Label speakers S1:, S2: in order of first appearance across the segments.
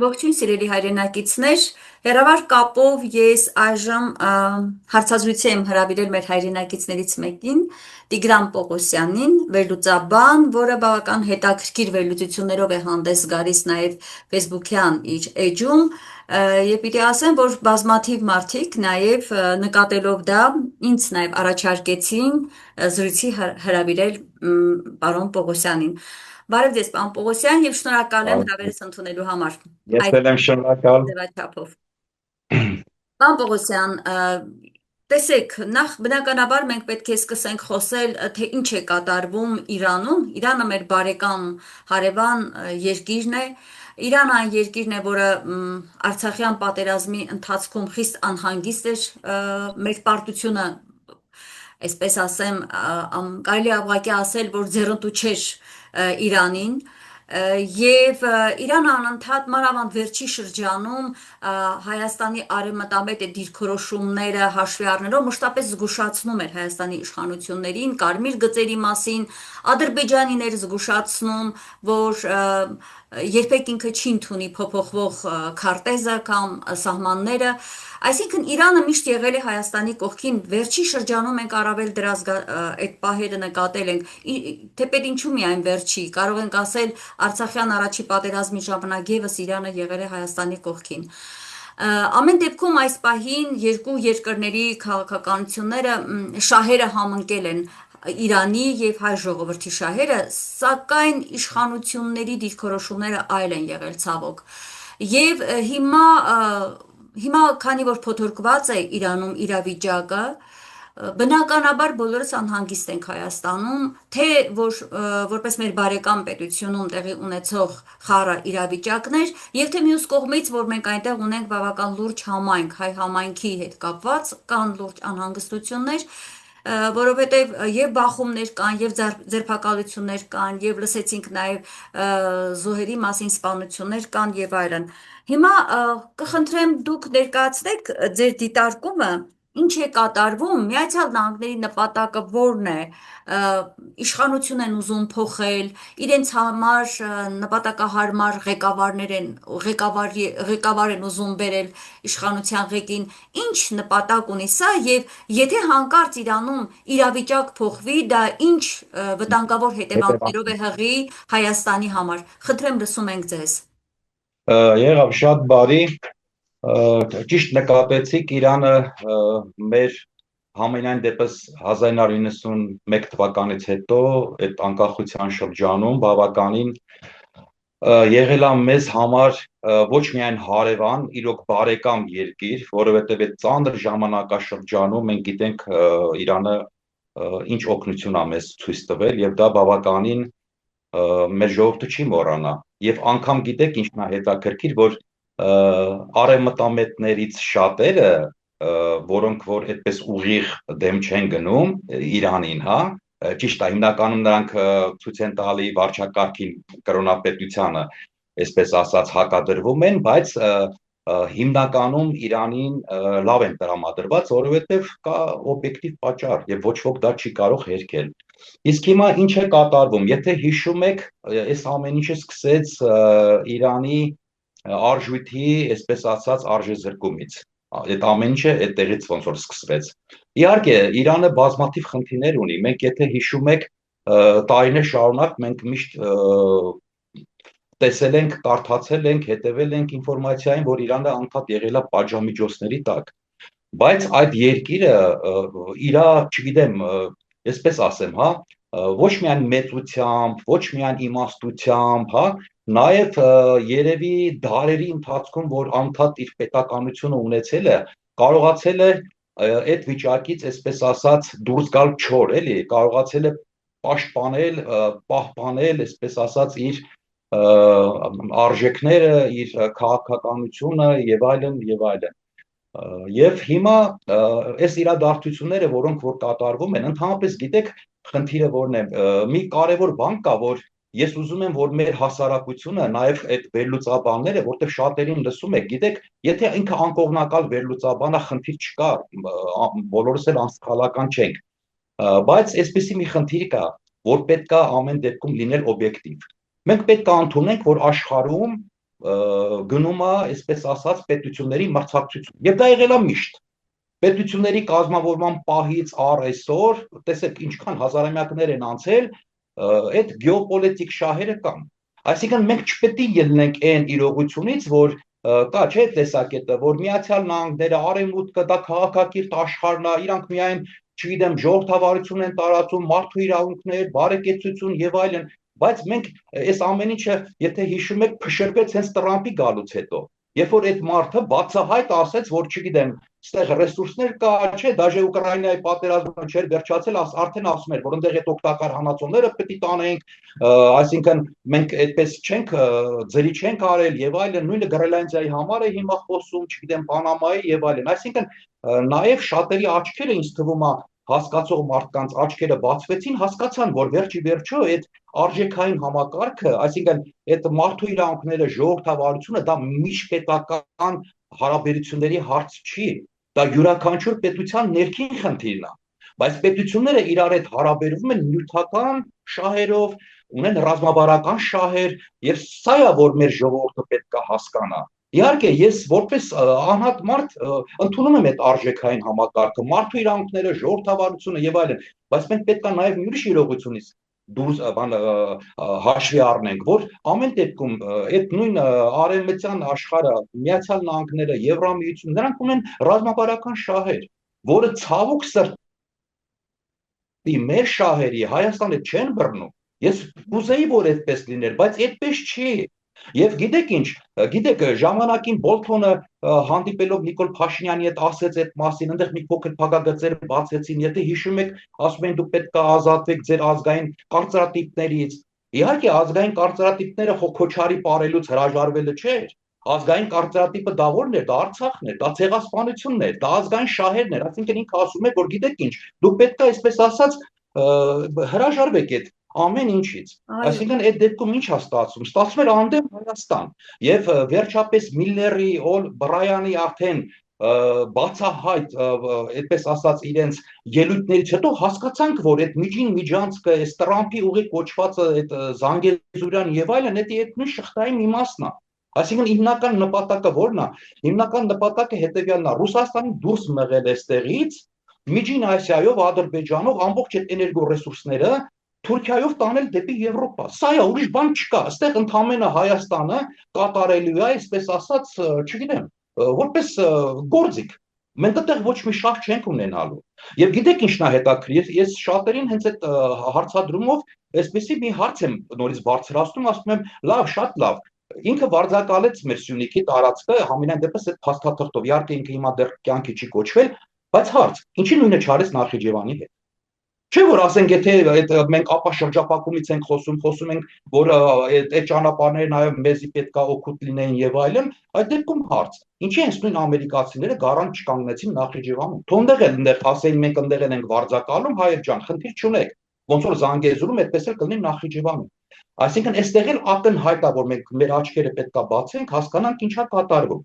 S1: Ողջույն սիրելի հայրենակիցներ, հերավար կապով ես այժմ հարցազրույցի եմ հրավիրել մեր հայրենակիցներից մեկին, Տիգրան Պողոսյանին, վերլուծաբան, որը բավական հետաքրքիր վերլուծություններով է հանդես գալիս նաև Facebook-յան իր էջում, եւ պիտի ասեմ, որ բազմաթիվ մարդիկ նաև նկատելով դա ինձ նաև առաջարկեցին զրույցի հրավիրել պարոն Պողոսյանին։ Բարև ձեզ, պարոն Պողոսյան, եւ շնորհակալ եմ հրավերս ընդունելու համար։
S2: Ես
S1: Այդ
S2: էլ եմ շնորհակալ։
S1: ձևաչափով։ Պարոն Պողոսյան, տեսեք, նախ բնականաբար մենք պետք է սկսենք խոսել, թե ինչ է կատարվում Իրանում։ Իրանը մեր բարեկամ հարևան երկիրն է։ Իրանը այն երկիրն է, որը Արցախյան պատերազմի ընթացքում խիստ անհանգիստ էր մեր պարտությունը, այսպես ասեմ, կարելի է ուղղակի ասել, որ ձեռնտու չէր Իրանին, եւ Իրանը անընդհատ մանավանդ վերջի շրջանում Հայաստանի արևմտամետ դիրքորոշումները հաշվի առնելով մշտապես զգուշացնում էր Հայաստանի իշխանություններին կարմիր գծերի մասին, ադրբեջանիներ զգուշացնում, որ երբեք ինքը չի ընդունի փոփոխվող քարտեզը կամ սահմանները, այսինքն Իրանը միշտ եղել է Հայաստանի կողքին, վերջի շրջանում մենք առավել դրա այդ պահերը նկատել ենք, թեպետ ինչու միայն վերջի, կարող ենք ասել Արցախյան առաջի պատերազմի ժամանակ եւս Իրանը եղել է Հայաստանի կողքին։ Ամեն դեպքում այս պահին երկու երկրների քաղաքականությունները շահերը համընկել են Իրանի եւ հայ ժողովրդի շահերը, սակայն իշխանությունների դիրքորոշումները այլ են եղել ցավոք։ Եվ հիմա քանի որ փոթորկված է Իրանում իրավիճակը, բնականաբար բոլորս անհանգիստ ենք Հայաստանում, թե որպես մեր բարեկամ պետությունում տեղի ունեցող խառը իրավիճակներ, եւ թե մյուս կողմից, որ մենք այնտեղ ունենք բավական լուրջ համայնք, հայ համայնքի հետ կապված կան լուրջ անհանգստություններ, որովհետև եւ բախումներ կան, եւ ձերբակալություններ կան, եւ լսեցինք նաեւ զոհերի մասին սպանություններ կան եւ այլն։ Հիմա կխնդրեմ դուք ներկայացնեք ձեր դիտարկումը, ինչ է կատարվում, Միացյալ Նահանգների նպատակը որն է, իշխանություն են ուզում փոխել, իրենց համար նպատակահարմար ղեկավար են ուզում բերել իշխանության ղեկին, ինչ նպատակ ունի սա եւ եթե հանկարծ Իրանում իրավիճակ փոխվի, դա ինչ վտանգավոր հետևանքներով է հղի Հայաստանի համար։ Խնդրեմ, լսում ենք ձեզ։
S2: Եղավ շատ բարի, ճիշտ նկատեցիք, Իրանը մեր համենայն դեպս 1991 թվականից հետո այդ անկախության շրջանում բավականին եղել է մեզ համար ոչ միայն հարևան, իրոք բարեկամ երկիր, որովհետև այդ ծանր ժամանակաշրջանում մենք գիտենք Իրանը ինչ օգնություն է մեզ ցույց տվել եւ դա բավականին մեր ժողովուրդը չի մոռանա եւ անգամ գիտեք ինչն է հետաքրքիր, որ արևմտամետներից շատերը, որոնք որ այդպես ուղիղ դեմ չեն գնում Իրանին, հա, ճիշտ է, հիմնականում նրանք ցույց են տալի վարչակարգին, կրոնապետությանը, այսպես ասած, հակադրվում են, բայց հիմնականում Իրանին լավ են տրամադրված, որովհետև կա օբյեկտիվ պատճառ եւ ոչ ոք դա չի կարող հերքել։ Իսկ հիմա ինչ է կատարվում, եթե հիշում եք, այս ամեն ինչը սկսեց Իրանի արժույթի, այսպես ասած, արժեզրկումից։ Այդ ամեն ինչը այդտեղից ոնց որ սկսվեց։ Իհարկե, Իրանը բազմաթիվ խնդիրներ ունի։ Մենք եթե հիշում եք, տարիներ շարունակ մենք միշտ տեսել ենք, կարդացել ենք, հետևել ենք ինֆորմացիային, որ Իրանը անդադ եղել է պատժամիջոցների տակ։ Բայց այդ երկիրը իրա, չգիտեմ, այսպես ասեմ, հա, ոչ միայն մեծությամբ, ոչ միայն իմաստությամբ, հա, նաև երևի դարերի ընթացքում, որ անդադ իր պետականությունը ունեցել է, կարողացել է այդ վիճակից, այսպես ասած, դուրս գալ չոր, էլի, կարողացել է պաշտպանել, պահպանել, այսպես ասած, իր արժեքները, իր քաղաքականությունը եւ այլն եւ այլն։ Եվ հիմա այս իրադարձությունները, որոնք որ կատարվում են, ընդհանրապես գիտեք, խնդիրը որն է, մի կարևոր բան կա, որ ես ուզում եմ, որ մեր հասարակությունը, նաև այդ վերլուծաբանները, որտեղ շատերին լսում եք, գիտեք, եթե ինքը անկողմնակալ վերլուծաբան է, խնդիր չկա, բոլորս էլ անսխալական չենք, բայց այսպեսի մի խնդիր կա, որ պետք է ամեն դեպքում լինել օբյեկտիվ։ Մենք պետք է ընդունենք, որ աշխարհում գնում է, այսպես ասած, պետությունների մրցակցություն։ Եվ դա եղել է միշտ։ Պետությունների կազմավորման պահից առ այսօր, տեսեք, ինչքան հազարամյակներ են անցել, այդ գեոպոլիտիկ շահերը կան։ Այսինքն մենք չպետք է ելնենք այն իրողությունից, որ կա չէ տեսակետը, որ Միացյալ Նահանգները, Արևմուտքը դա քաղաքակիրթ աշխարհն է, իրանք միայն, չգիտեմ, ժողովրդավարություն են տարածում, մարդու իրավունքներ, բարեկեցություն եւ այլն, բայց մենք այս ամեն ինչը, եթե հիշում եք, փշրվեց հենց Տրամփի գալուց հետո։ Երբ որ այդ մարդը բացահայտ ասեց, որ չգիտեմ, ստեղ ռեսուրսներ կա, չէ, դաժե Ուկրաինայի պատերազմը չէր վերջացել, արդեն ասում էր, որ այնտեղ այդ օգտակար հանածոները պետք է տանենք, այսինքն մենք այդպես չենք ձրի չենք արել եւ այլն, նույնը Գրենլանդիայի համար է հիմա խոսում, չգիտեմ, Պանամայի եւ այլն, այսինքն նաեւ շատերի աչքերը ինձ թվում է հասկացող մարդկանց աչքերը բացվեցին, հասկացան, որ վերջի վերջո այդ արժեքային համակարգը, այսինքն այդ մարդու իրավունքները, ժողովրդավարությունը դա միջպետական հարաբերությունների հարց չի, դա յուրաքանչյուր պետության ներքին խնդիրն է, բայց պետությունները իրար հետ հարաբերվում են նյութական շահերով, ունեն ռազմավարական շահեր, եւ սա է, որ մեր ժողովուրդը պետք է հասկանա։ Իհարկե, ես որպես անհատ մարդ ընդունում եմ այդ արժեքային համակարգը, մարդու իրավունքները, ժողովրդավարությունը եւ այլն, բայց մենք պետք է նաեւ ուրիշ իրողությունից դուրս հաշվի առնենք, որ ամեն դեպքում այդ նույն արևմտյան աշխարհը, Միացյալ Նահանգները, Եվրամիությունը, նրանք ունեն ռազմավարական շահեր, որը ցավոք սրտի մեր շահերի Հայաստանը չեն բռնում։ Ես կուզեի, որ այդպես լիներ, բայց այդպես չի։ Եվ գիտեք ինչ, գիտեք ժամանակին Բոլթոնը հանդիպելով Նիկոլ Փաշինյանի հետ ասեց այդ մասին, այնտեղ մի փոքր փակագծեր բացեցին, եթե հիշում եք, ասում են դուք պետք է ազատվեք ձեր ազգային կարծրատիպներից։ Իհարկե ազգային կարծրատիպները Քոչարի ապարելուց հրաժարվելը չէր։ Ազգային կարծրատիպը դա որն էր, դա Արցախն էր, դա ցեղասպանությունն էր, դա ազգային շահերն էր, այսինքն ինքը ասում է, որ գիտեք ինչ, դուք պետք է այսպես ասած հրաժարվեք այդ ամեն ինչից։
S1: Այո,
S2: Այսինքն այդ դեպքում ինչ է ստացվում։ Ստացվում էր անդեմ Հայաստան։ Եվ վերջապես Միլլերի, Բրայանի արդեն բացահայտ, այդպես ասած, իրենց ելույթներից հետո հասկացանք, որ այդ միջին միջանցքը, այս Տրամփի ուղի կոչվածը, այդ Զանգեզուրյան եւ այլն, դա այդ նույն շղթայի մի մասն է։ Այսինքն հիմնական նպատակը ո՞րն է։ Հիմնական նպատակը հետեւյալն է՝ Ռուսաստանի դուրս մղել այստեղից, Միջին Ասիայով, Ադրբեջանով ամբողջ այդ էներգոռեսուրսները Թուրքիայով տանել դեպի Եվրոպա։ Սա է, ուրիշ բան չկա։ Այստեղ ընդամենը Հայաստանը կատարելու է, այսպես ասած, չգիտեմ, որպես գործիք։ Մենք այդտեղ ոչ մի շահ չենք ունենալու։ Եվ գիտեք ինչն է հետաքրքիր, ես շատերին հենց այդ հարցադրումով այսպեսի մի հարց եմ նորից բարձրացնում, ասում եմ, լավ, շատ լավ։ Ինքը վարձակալեց մեր Սյունիքի տարածքը համենայն դեպս այդ փաստաթղթով։ Իհարկե ինքը հիմա դեռ կյանքի չի կոչվել, բայց հարց, ինչի նույնը չարեց Նախիջևանի հետ։ Չէ որ ասենք եթե մենք ապա շրջապակումից ենք խոսում ենք, որ այդ ճանապարհները նաև մեզի պետքա օգուտ լինեին եւ այլն, այդ դեպքում հարց։ Ինչի հենց նույն ամերիկացիները գարանտ չկանգնեցին Նախիջևանում։ Թոնդեղ էլ այնտեղ ասեին մենք ընդեղ ենք վարձակալում, հայեր ջան, խնդիր չունեք։ Ոնց որ Զանգեզուրում այդպես էլ կլինի Նախիջևանում։ Այսինքն այստեղ էլ ակնհայտ է, որ մենք մեր աչքերը պետքա բացենք, հասկանանք ինչա կատարվում։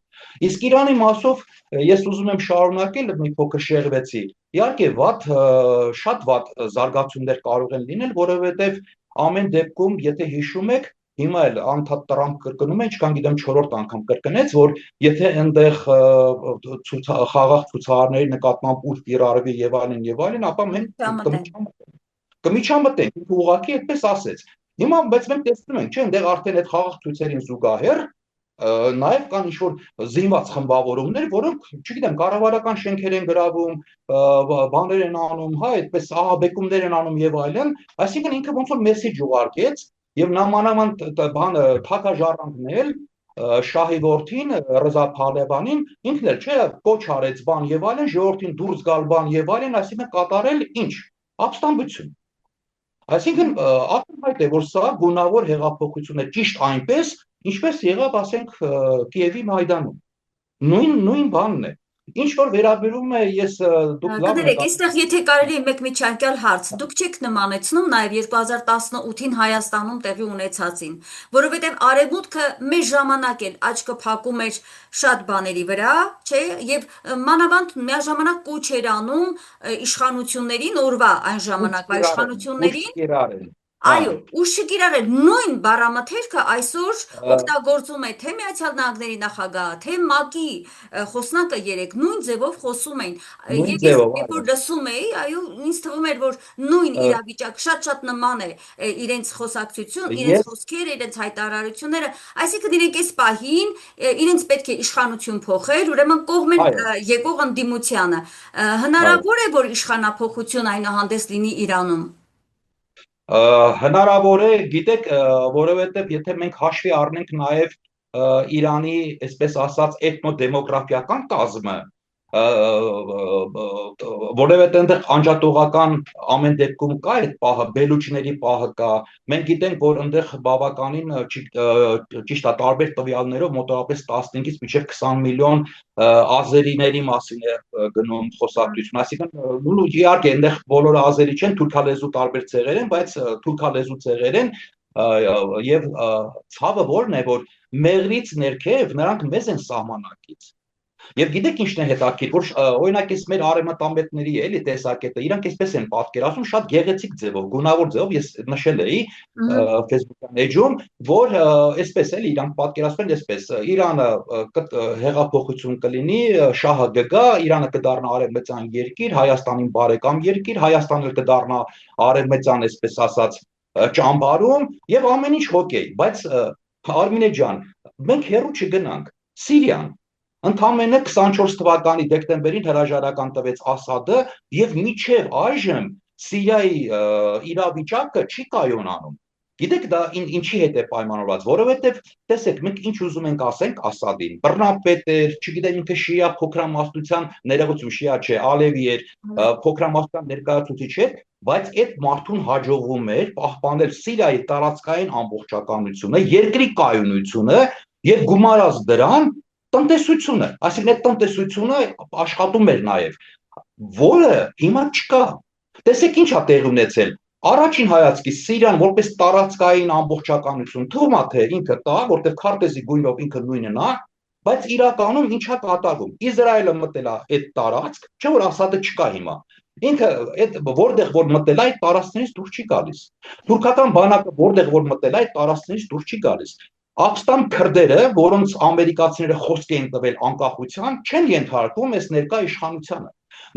S2: Իսկ Իրանի մասով ես ուզում եմ շարունակել, մի փոքր շեղվեցի։ Իհարկե, շատ վատ զարգացումներ կարող են լինել, որովհետև ամեն դեպքում, եթե հիշում եք, հիմա էլ անդադ Տրամփ կրկնում է, ինչքան գիտեմ 4-րդ անգամ կրկնեց, որ եթե այնտեղ խաղաղ ցուցարարների նկատմամբ ուժ կիրառվի եւ այլն, ապա մենք
S1: ճամտեն։
S2: կմիջամտենք, ինքը ուղղակի այդպես ասեց։ Հիմա բայց մենք տեսնում ենք, չէ, այնտեղ արդեն այդ խաղաղ ցույցերին զուգահեռ նաև կան ինչ-որ զինված խմբավորումներ, որոնք, չգիտեմ, կառավարական շենքեր են գրավում, բաներ են անում, հա, այդպես ահաբեկումներ են անում եւ այլն, այսինքն ինքը ոնց որ մեսեջ ուղարկեց եւ նամանավանդ բանը թակաժառանգնել Շահի որդին Ռզա Փահլևանին ինքն էլ չէ կոչ արեց բան եւ այլն, ժողովրդին դուրս գալ բան եւ այլն, այսինքն կատարել ինչ ապստամբություն։ Այսինքն ակնհայտ է, որ սա գունավոր հեղափոխություն է ճիշտ այնպես, ինչպես եղավ, ասենք, Կիևի Մայդանում։ Նույն բանն է։ Ինչ որ վերաբերում է, դուք լավ
S1: Կներեք, այստեղ եթե կարելի է մեկ միջանկյալ հարց, դուք չեք նմանեցնում նաև 2018-ին Հայաստանում տեղի ունեցածին, որովհետև Արևմուտքը մեր ժամանակ էլ աչքը փակում էր շատ բաների վրա, չէ, եւ մանավանդ միաժամանակ կոչ էր անում իշխանություններին օրվա այն ժամանակվա
S2: ուշ
S1: իշխանություններին
S2: կիրառել։
S1: Այո, ու շիկիրարել նույն բառամթերքը այսօր
S2: Ա,
S1: օգտագործում է թե Միացյալ Նահանգների նախագահը, թե ՄԱԿ-ի խոսնակը երեք նույն ձևով խոսում էին։
S2: Նույն
S1: Եվ ես
S2: ձևով,
S1: երբ
S2: այո։
S1: որ լսում էի, այո, ինձ թվում էր, որ նույն
S2: Ա,
S1: իրավիճակ շատ-շատ նման է իրենց խոսակցություն, իրենց
S2: Ես
S1: խոսքերը, իրենց հայտարարությունները, այսինքն իրենք այս պահին իրենց պետք է իշխանություն փոխել, ուրեմն կողմեն
S2: այո,
S1: եկող ընդդիմությանը։
S2: այո։
S1: Հնարավոր է, որ իշխանափոխություն այնուհանդես լինի Իրանում։
S2: Հնարավոր է, գիտեք, որովհետև եթե մենք հաշվի առնենք նաև Իրանի, այսպես ասած, էթնոդեմոգրաֆիական կազմը, որովհետև այնտեղ անջատողական ամեն դեպքում կա այդ պահը, բելուչների պահը կա։ Մենք գիտենք, որ այնտեղ բավականին ճիշտ է, տարբեր տվյալներով մոտավորապես 15-ից մինչև 20 միլիոն ազերիների մասին է գնում խոսակցություն, այսինքն ու իհարկե այնտեղ բոլորը ազերի չեն, թուրքալեզու տարբեր ցեղեր են, բայց թուրքալեզու ցեղեր են եւ ցավը որն է, որ մեղրից ներքև նրանք մեզ են սահմանակից։ Եվ գիտեք ինչն է հետաքրքիր, որ օրինակ էս մեր արևմտամետների էլի տեսակետը, իրանք այսպես են պատկերացնում շատ գեղեցիկ ձևով, գունավոր ձևով, ես նշել էի Facebook-յան էջում, որ այսպես էլի իրանք պատկերացնում են այսպես, Իրանը հեղափոխություն կլինի, շահը կգա, Իրանը կդառնա արևմտյան երկիր, Հայաստանին բարեկամ երկիր, Հայաստանը կդառնա արևմտյան, այսպես ասած, ճամբարում եւ ամեն ինչ օքեյ, բայց Արմինե ջան, մենք հերո չգնանք։ Սիրիան ընդամենը 24 թվականի դեկտեմբերին հրաժարական տվեց Ասադը եւ մինչեւ այժմ Սիրիայի իրավիճակը չի կայունանում։ Գիտեք դա ինչի հետ է պայմանավորված, որովհետեւ տեսեք, մենք ինչ ուզում ենք ասենք Ասադին, բռնապետ էր, չգիտեմ ինքը շիա փոքրամասնության ներողություն շիա չէ, ալևի էր, փոքրամասնության ներկայացուցիչ էր, բայց այդ մարդուն հաջողվում էր պահպանել Սիրիայի տարածքային ամբողջականությունը, երկրի կայունությունը եւ գումարած դրան տնտեսությունը, այսինքն այդ տնտեսությունը աշխատում էր նաև, որը հիմա չկա։ Տեսեք ինչ է տեղի ունեցել։ Առաջին հայացքից Սիրիան որպես տարածքային ամբողջականություն թվում է թե ինքը տա, որտեղ քարտեզի գույնով ինքը նույնն է, բայց իրականում ինչա կատարվում։ Իսրայելը մտել է այդ տարածք, չէ՞ որ Ասադը չկա հիմա։ Ինքը այդ որտեղ որ մտել է այդ տարածքներից դուրս չի գալիս։ Թուրքական բանակը որտեղ որ մտել է այդ տարածքներից դուրս չի գալիս։ Աղստամ քրդերը, որոնց ամերիկացիները խոսք էին տվել անկախության, չեն ենթարկվում այս ներկա իշխանությանը։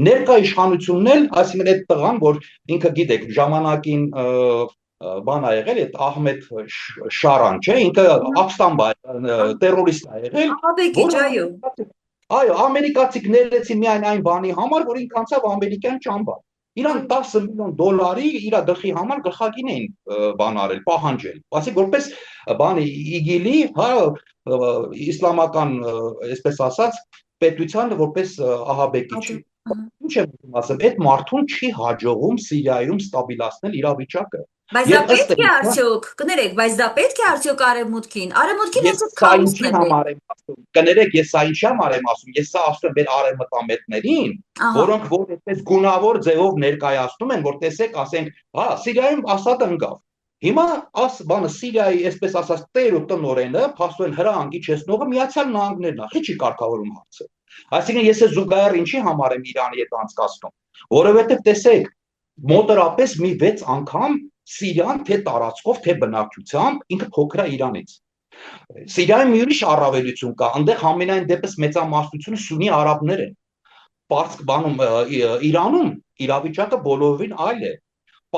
S2: Ներկա իշխանությունն էլ, այսինքն այդ տղան, որ ինքը գիտեք, ժամանակին բան ա եղել, այդ Ահմեդ Շարան, չէ, ինքը աղստամ տերորիստ ա եղել,
S1: Ահաբեկիչ,
S2: որը
S1: այո։
S2: այո, ամերիկացիք ներեցին միայն այն բանի համար, որ ինքը անցավ ամերիկյան ճամբար։ Իրան 10 միլիոն դոլարի իր գլխի համար գլխագին էին բան արել, պահանջել։ Ասիկ որպես բանի իգիլի, հա, իսլամական, այսպես ասած, պետության որպես ահաբեկիչի։ Ինչ եմ ուզում ասեմ, այդ մարդուն չի հաջողում Սիրիայում ստաբիլացնել իրավիճակը։
S1: Բայց դա
S2: Եվ ըստ
S1: պետք է
S2: էության
S1: արդյոք, կներեք, բայց դա պետք է արդյոք արևմուտքին։ Արևմուտքին
S2: Ես
S1: հենց այդ
S2: սա
S1: քամուստն
S2: ինչի
S1: է պետք։
S2: համար եմ ասում, կներեք, ես սա ինչի համար եմ ասում, ես սա ասում եմ մեր արևմտամետներին,
S1: Ահա,
S2: որոնք որ այսպես գունավոր ձևով ներկայացնում են, որ տեսեք, ասենք, հա, Սիրիայում Ասադը ընկավ։ Հիմա բանը Սիրիայի, այսպես ասած, տեր ու տնօրենը, փաստորեն հրահանգ իջեցնողը Միացյալ Նահանգներն է, չի կարգավորում հարցը։ Այսինքն ես այս զուգահեռ ինչի համար եմ Իրանի հետ անցկացնում, որովհետև տեսեք, մոտորապես մի 6 անգամ Սիրիան թե տարածքով, թե բնակչությամբ ինքը փոքր է Իրանից։ Սիրիայում մի ուրիշ առավելություն կա, այնտեղ համենայն դեպս մեծամասնությունը սուննի արաբներ են։ Պարսկ բանում Իրանում իրավիճակը բոլորովին այլ է։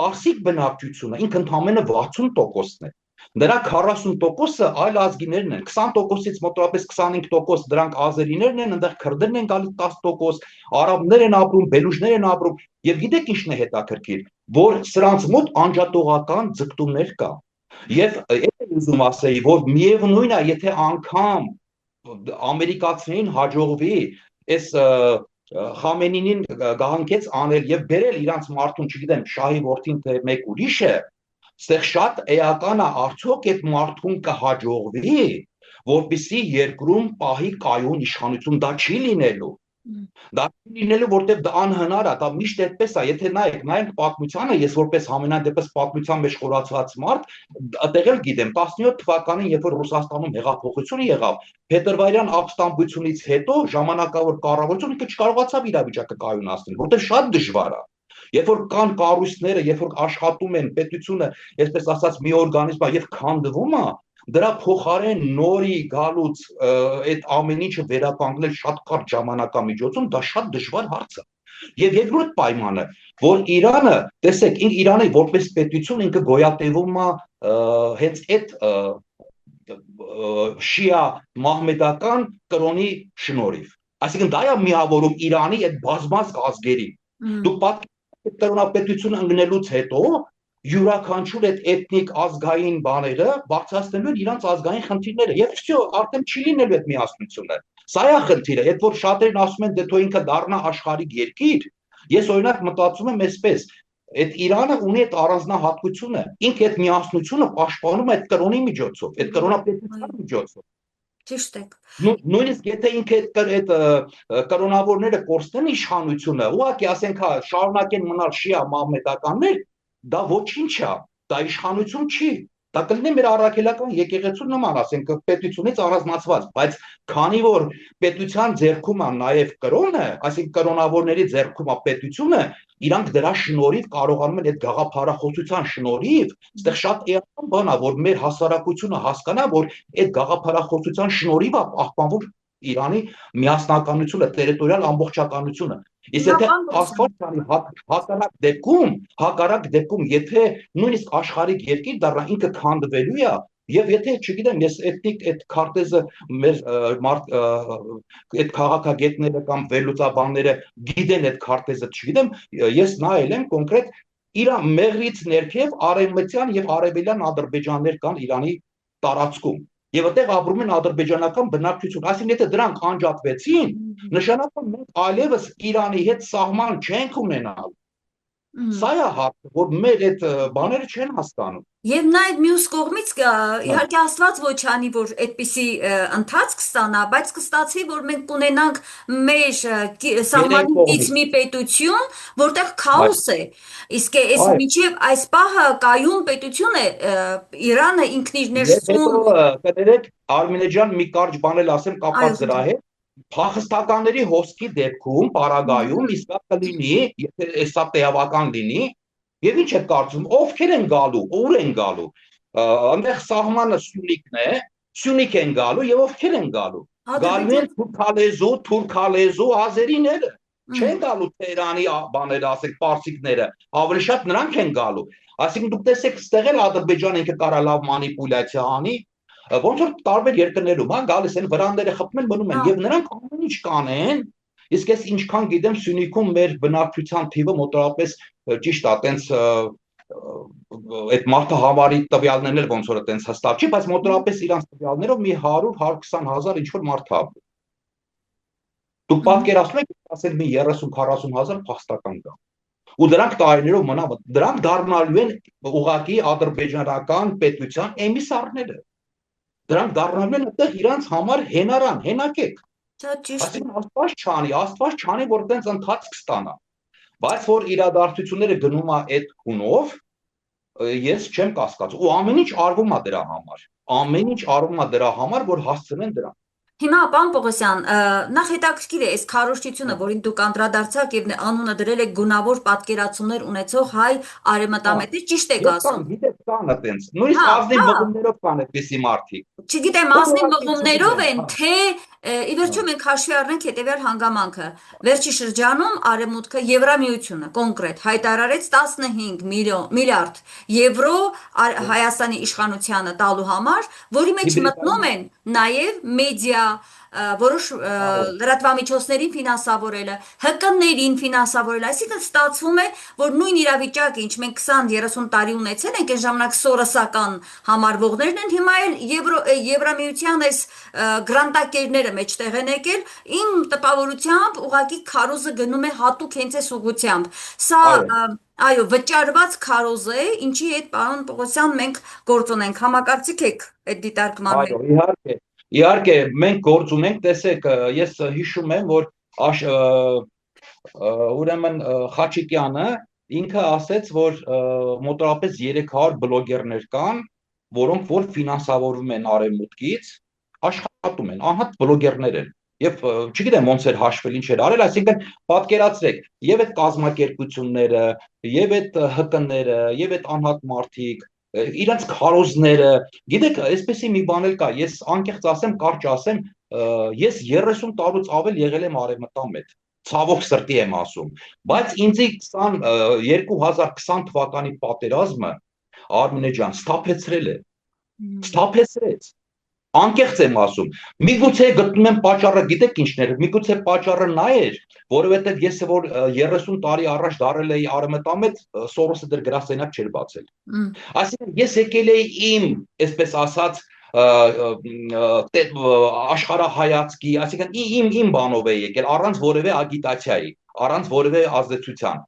S2: Պարսիկ բնակչությունը ինքը ընդամենը 60%-ն է։ Դրա 40%-ը այլ ազգիներն են, 20%-ից մոտավորապես 25% դրանք ազերիներն են, այնտեղ քրդերն են գալիս 10%, արաբներ են ապրում, բելուժներ են ապրում, եւ գիտեք ինչն է հետաքրքիր, որ սրանց մոտ անջատողական ձգտումներ կա։ Եվ այդ ուզում ասեի, որ միևնույն է, եթե անգամ ամերիկացիներին հաջողվի այս Խամենինին գահանքեց անել եւ բերել իրանց մարդուն, չգիտեմ, շահի որդին թե մեկ ուրիշը, ստեղ շատ էական է, արդյոք այդ մարդուն կհաջողվի, որպեսզի երկրում պահի կայուն իշխանություն, դա չի լինելու։ Դա չի լինելու, որտեղ դա անհնար է, դա միշտ այդպես է, եթե նայենք պատմությանը, ես որպես համենայն դեպս պատմության մեջ խորացված մարդ, այդտեղ էլ գիտեմ, 17 թվականին, երբ որ Ռուսաստանում հեղափոխությունը եղավ, փետրվարյան ապստամբությունից հետո ժամանակավոր կառավարությունը ինքը չկարողացավ իրավիճակը կայունացնել, որտեղ շատ դժվար է։ Երբ որ կան կառույցները, երբ որ աշխատում են պետությունը, այսպես ասած, մի օրգանիզմ է եւ քանդվում է, դրա փոխարեն նորի գալուց այդ ամեն ինչը վերականգնել շատ կարճ ժամանակամիջոցում, դա շատ դժվար հարց է։ Եվ երկրորդ պայմանը, որ Իրանը, տեսեք, Իրանը որպես պետություն ինքը գոյատևում է հենց այդ շիա մահմեդական կրոնի շնորհիվ։ Այսինքն դա է միավորում Իրանի այդ բազմազգ ազգերի։ Դուք պատկերացրեք կրոնապետությունը ընկնելուց հետո յուրաքանչյուր այդ էթնիկ ազգային բաները բարձրացնելու են իրանց ազգային խնդիրները եւ всё, արդեն չի լինելու այդ միասնությունը։ Սա է խնդիրը, այդ որ շատերն ասում են դե թող ինքը դառնա աշխարհիկ երկիր, ես օրինակ մտածում եմ այսպես, այդ Իրանը ունի այդ առանձնահատկությունը, ինքը այդ միասնությունը պաշտպանում է այդ կրոնի միջոցով, այդ կրոնապետության միջոցով։
S1: Ճիշտ եք։
S2: Նույնիսկ եթե ինքը այդ կրոնավորները կորցնեն իշխանությունը, ուղղակի ասենք, հա, շարունակեն մնալ շիա մահմեդականներ, դա ոչինչ է, դա իշխանություն չի, դա կլինի մեր առաքելական եկեղեցու նման, ասենք, պետությունից առանձնացված, բայց քանի որ պետության ձեռքում է նաև կրոնը, այսինքն կրոնավորների ձեռքում է պետությունը, իրանք դրա շնորհիվ կարողանում են այդ գաղափարախոսության շնորհիվ, այստեղ շատ էական բան է, որ մեր հասարակությունը հասկանա, որ այդ գաղափարախոսության շնորհիվ է պահպանվում Իրանի միասնականությունը, տերիտորիալ ամբողջականությունը։ Իսկ
S1: Հիմա
S2: եթե
S1: պարոն Պողոսյան,
S2: Աստված քանի հակառակ դեպքում, եթե նույնիսկ աշխարհիկ երկիր դառնա, ինքը քանդվելու է, եւ եթե, չգիտեմ, ես էթնիկ այդ քարտեզը մեր այդ քաղաքագետները կամ վերլուծաբանները գիտեն այդ քարտեզը, չգիտեմ, ես նայել եմ կոնկրետ իր մեղրից ներքև արևմտյան եւ արևելյան ադրբեջաններ կան Իրանի տարածքում։ Եվ այդտեղ ապրում են ադրբեջանական բնակչություն, այսինքն եթե դրանք անջատվեցին, նշանակում մենք այլևս Իրանի հետ սահման չենք ունենալ։ Սա է հարցը, որ մեր այդ բաները չեն հասկանում։
S1: Եվ նա այդ մյուս կողմից իհարկե Աստված ոչ անի, որ այդպիսի ընթացք ստանա, բայց կստացվի, որ մենք կունենանք մեր
S2: Երեք
S1: սահմանից
S2: կողմից։
S1: մի պետություն, որտեղ քաոս է։ Իսկ այս
S2: Այո,
S1: միջև այս պահը կայուն պետություն է, Իրանը ինքն իր
S2: եւ հետո
S1: ներսում,
S2: կներեք Արմինե ջան մի կարճ բան էլ ասեմ
S1: այո,
S2: կապած դրա
S1: խնդրեմ։
S2: հետ։ Փախստականների հոսքի դեպքում Պարագայում իսկա կլինի, եթե հեսա տեղական լինի, եւ ինչ է կարծում, ովքեր են գալու, ուր են գալու։ Այնտեղ սահմանը Սյունիք են գալու եւ ովքեր են գալու։ Գալու են
S1: Ադրբեջան։
S2: թուրքալեզու ազերիները։ Չեն գալու Թեհրանի բաները, ասենք, պարսիկները, ավելի շատ նրանք են գալու։ Այսինքն դուք տեսեք, ստեղ էլ Ադրբեջանը ինքը կարա լավ մանիպուլյացիա անի, ոնց որ տարբեր երկրներում, հա, գալիս են վրանները խփում են, մնում են, եւ նրանք ամեն ինչ կանեն։ Իսկ ես ինչքան գիտեմ, Սյունիքում մեր բնակչության թիվը մոտավորապես ճիշտ է, տենց այդ մարդահամարի տվյալներն էլ ոնց որ տենց հստակ չի, բայց մոտավորապես իրանց տվյալներով մի 100-120 հազար ինչ որ մարդ է։ Դուք պատկերացնում եք, ասել մի 30-40 հազար փախստական կա։ Ու դրանք տարիներով մնա, դրանք դառնալու են ուղղակի ադրբեջանական պետության էմիսարները։ Դրանք դառնալու են այդտեղ իրանց համար հենարան, հենակեկ։
S1: Դա ճիշտ է։
S2: Այսինքն Աստված չանի, որ տենց ընթացք ստանա։ Բայց որ իրադարձությունները գնում է այդ հունով, ես չեմ կասկածում։ Ու ամեն ինչ արվում է դրա համար։ Ամեն ինչ արվում է դրա համար, որ հասցնեն դրան։
S1: Հիմա պարոն Պողոսյան, նախ հետաքրքիր է այս քարոզչությունը, որին դուք անդրադարձաք եւ անունը դրել եք գունավոր պատկերացումներ ունեցող հայ
S2: Հա,
S1: արևմտամետներ, ճիշտ եք
S2: եւ
S1: ասում։
S2: կան, գիտեք, կան այտենց։ Նույնիսկ
S1: Հա,
S2: ազնիվ
S1: հա,
S2: մղումներով կան այդպիսի մարդիկ։
S1: չգիտեմ,
S2: Որ
S1: ազնիվ
S2: ուղղակի
S1: մղումներով
S2: չգիտեմ,
S1: են,
S2: հա,
S1: թե ի վերջո
S2: հա,
S1: մենք հաշվի առնենք հետևյալ հանգամանքը։ Վերջի շրջանում Արևմուտքը Եվրամիությունը կոնկրետ հայտարարեց 15 միլիարդ եվրո Հայաստանի իշխանությանը տալու համար, որի մեջ մտնում
S2: հիբրիդային,
S1: են նաև մեդիա, որոշ
S2: այո,
S1: լրատվամիջոցներին ֆինանսավորելը, ՀԿ-ներին ֆինանսավորելը, այսինքն ստացվում է, որ նույն իրավիճակը, ինչ մենք 20-30 տարի ունեցել ենք, այն ժամանակ սորոսական համարվողներն են, հիմա էլ Եվրամիության այս գրանտակերները մեջտեղ են եկել, իմ տպավորությամբ ուղղակի քարոզը գնում է հատուկ հենց այս ուղղությամբ։ Սա
S2: այո,
S1: այո, վճարված քարոզ է, ինչի հետ պարոն Պողոսյան մենք գործ ունենք, համակարծիք եք այդ դիտարկման հետ։
S2: այո, իհարկե։ Իհարկե, մենք գործ ունենք, տեսեք, ես հիշում եմ, որ ուրեմն Խաչիկյանը ինքը ասեց, որ մոտավորապես 300 բլոգերներ կան, որոնք որ ֆինանսավորվում են արևմուտքից, աշխատում են, անհատ բլոգերներ են։ Եվ չգիտեմ ոնց էր հաշվել, ինչ էր արել, այսինքն պատկերացրեք, եւ այդ կազմակերպությունները, եւ այդ ՀԿ-ները, եւ այդ անհատ մարդիկ, իրանց քարոզները, գիտեք, այսպեսի մի բան էլ կա, ես անկեղծ ասեմ, կարճ ասեմ, ես 30 տարուց ավել եղել եմ արևմտամետ, ցավոք սրտի եմ ասում, բայց ինձի 2020 թվականի պատերազմը Արմինե ջան սթափեցրել է, սթափեցրեց, անկեղծ եմ ասում, միգուցե գտնում եմ պատճառը, գիտեք ինչն էր, միգուցե պատճառը նա էր, որովհետև ես որ 30 տարի առաջ դարել էի արևմտամետ, Սորոսը դեռ գրասենյակ չէր բացել, այսինքն ես եկել էի իմ, այսպես ասած, աշխարհայացքի, այսինքն իմ բանով էի եկել, առանց որևէ ագիտացիայի, առանց որևէ ազդեցության,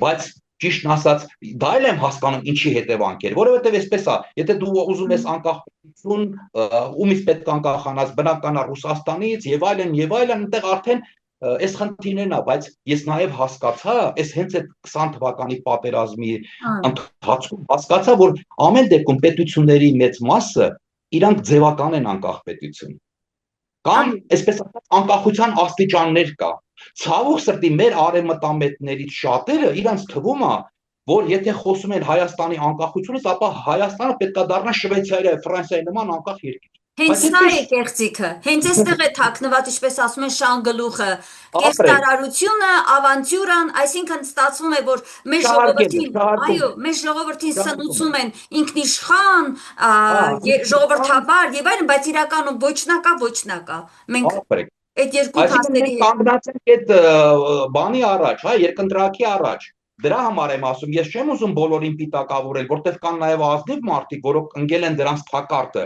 S2: բայց ճիշտն ասած, դա էլ եմ հասկանում ինչի հետևանք էր, որովհետև այսպես է, եթե դու ուզում ես անկախություն, ումից պետք է անկախանաս, բնական է Ռուսաստանից եւ այլն, այնտեղ արդեն այս խնդիրներն է, բայց ես նաև հասկացա, այս հենց այդ 20 թվականի պատերազմի ընթացքում հասկացա, որ ամեն դեպքում պետությունների մեծ մասը իրանք ձևական են անկախ պետություն։ Կամ այսպես ասած անկախության աստիճաններ կա։ Ցավոք սրտի մեր արևմտամետներից շատերը իրանց թվում է, որ եթե խոսում են Հայաստանի անկախությունից, ապա Հայաստանը պետք է դառնա Շվեյցարիա, Ֆրանսիայի նման անկախ երկիր։
S1: Հենց սա է կեղծիքը, հենց այստեղ է թաքնված, ինչպես ասում են շանգլուխը, կեղծարարությունը, ավանտյուրան, այսինքն ստացվում է, որ մեր ժողովրդին, այո, մեր ժողովրդին սնուցում են ինքնիշխան, ժողովրդավար եւ այլն, բայց իրականում ոչ նա կա։ Մենք այդ երկու փաստերի հետ
S2: կանգնած ենք այդ բանի առաջ, հա, երկընտրակի առաջ։ Դրա համար եմ ասում, ես չեմ ուզում բոլորին պիտակավորել, որտեղ կան նաև ազնիվ մարդիկ, որոնք ընկել են դրանց թակարդը,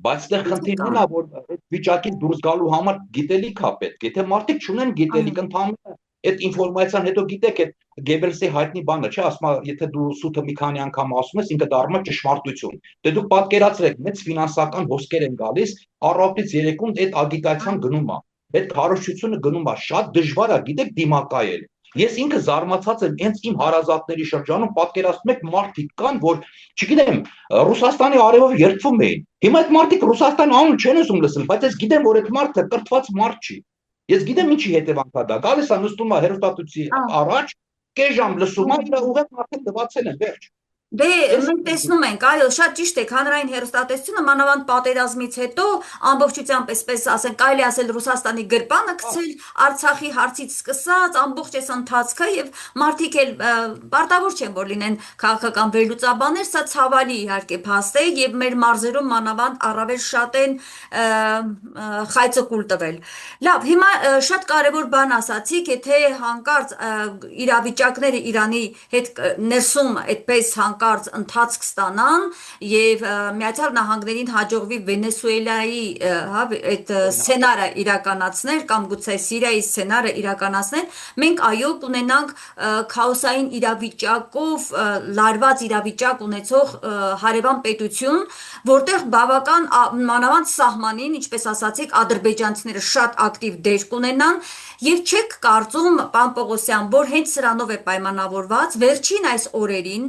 S2: բայց այդտեղ խնդիրն է, որ այդ վիճակից դուրս գալու համար գիտելիք է պետք։ Եթե մարդիկ չունեն գիտելիք, ընդհանրապես այդ ինֆորմացիան հետո գիտեք, այդ Գեբելսի հայտնի բանը, չէ, ասում է, եթե դու սուտը մի քանի անգամ ասում ես, ինքը դառնում է ճշմարտություն։ Դե դուք պատկերացրեք, մեծ ֆինանսական հոսքեր են գալիս, առավոտից երեկոմ այդ ագիտացիան գնում է, այդ քարոզչությունը գնում է, շատ դժվար է, գիտեք, դիմակայել։ Ես ինքը զարմացած եմ, հենց իմ հարազատների շրջանում պատկերացնում եք մարդիկ կան, որ, չգիտեմ, Ռուսաստանի արևով երդվում էին։ Հիմա այդ մարդիկ Ռուսաստանի անուն չեն ուզում լսել, բայց ես գիտեմ, որ այդ մարդը կրթված մարդ չի։ Ես գիտեմ ինչի հետևանքա դա։ Գալիս է նստում է հեռուստացույցի առաջ, կես ժամ լսում է, իր ուղղակի արդեն դվածել են, վերջ։
S1: Դե մենք տեսնում ենք, այո, շատ ճիշտ է, հանրային հեռուստատեսությունը մանավանդ պատերազմից հետո ամբողջությամբ այսպես ասենք, կարելի ասել Ռուսաստանի գրպանը գցել, Արցախի հարցից սկսած, ամբողջ այս ընթացքը եւ մարդիկ էլ պարտավոր չեն որ լինեն քաղաքական վերլուծաբաններ, սա ցավալի իհարկե փաստ է եւ մեր մարզերում մանավանդ առավել շատ են խայծը կուլ տվել։ Լավ, հիմա շատ կարևոր բան ասացիք, եթե հանկարծ իրավիճակները Իրանի հետ ներսում այդպես հանկարծ ընթացք ստանան եւ Միացյալ Նահանգներին հաջողվի Վենեսուելայի այդ սցենարը իրականացնել կամ գուցե Սիրիայի սցենարը իրականացնել, մենք այո կունենանք քաոսային իրավիճակով լարված իրավիճակ ունեցող հարևան պետություն, որտեղ բավական մանավանդ սահմանին, ինչպես ասացիք, ադրբեջանցիները շատ ակտիվ դեր կունենան եւ չեք կարծում, պարոն Պողոսյան, որ հենց սրանով է պայմանավորված վերջին այս օրերին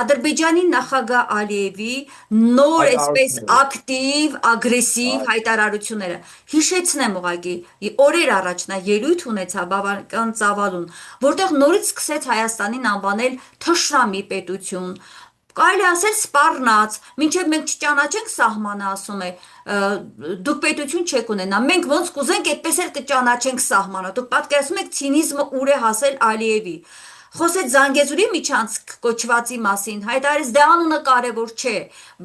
S1: Ադրբեջանի նախագահ Ալիևի նոր այսպես ակտիվ, ագրեսիվ հայտարարությունները։ Հիշեցնեմ ուղղակի, օրեր առաջ նա ելույթ ունեցավ բավական ծավալուն, որտեղ նորից սկսեց Հայաստանին անվանել թշնամի պետություն, կարելի ասել սպառնաց, մինչև մենք չճանաչենք սահմանը, ասում է, դուք պետություն չեք ունենա, մենք ոնց կուզենք, այդպես էլ կճանաչենք սահմանը, դուք պատկերացնում եք ցինիզմը ուր է հասել Ալիևի, խոսեց Զանգեզուրի միջանցք կոչվածի մասին, հայտարարեց դե անունը կարևոր չէ,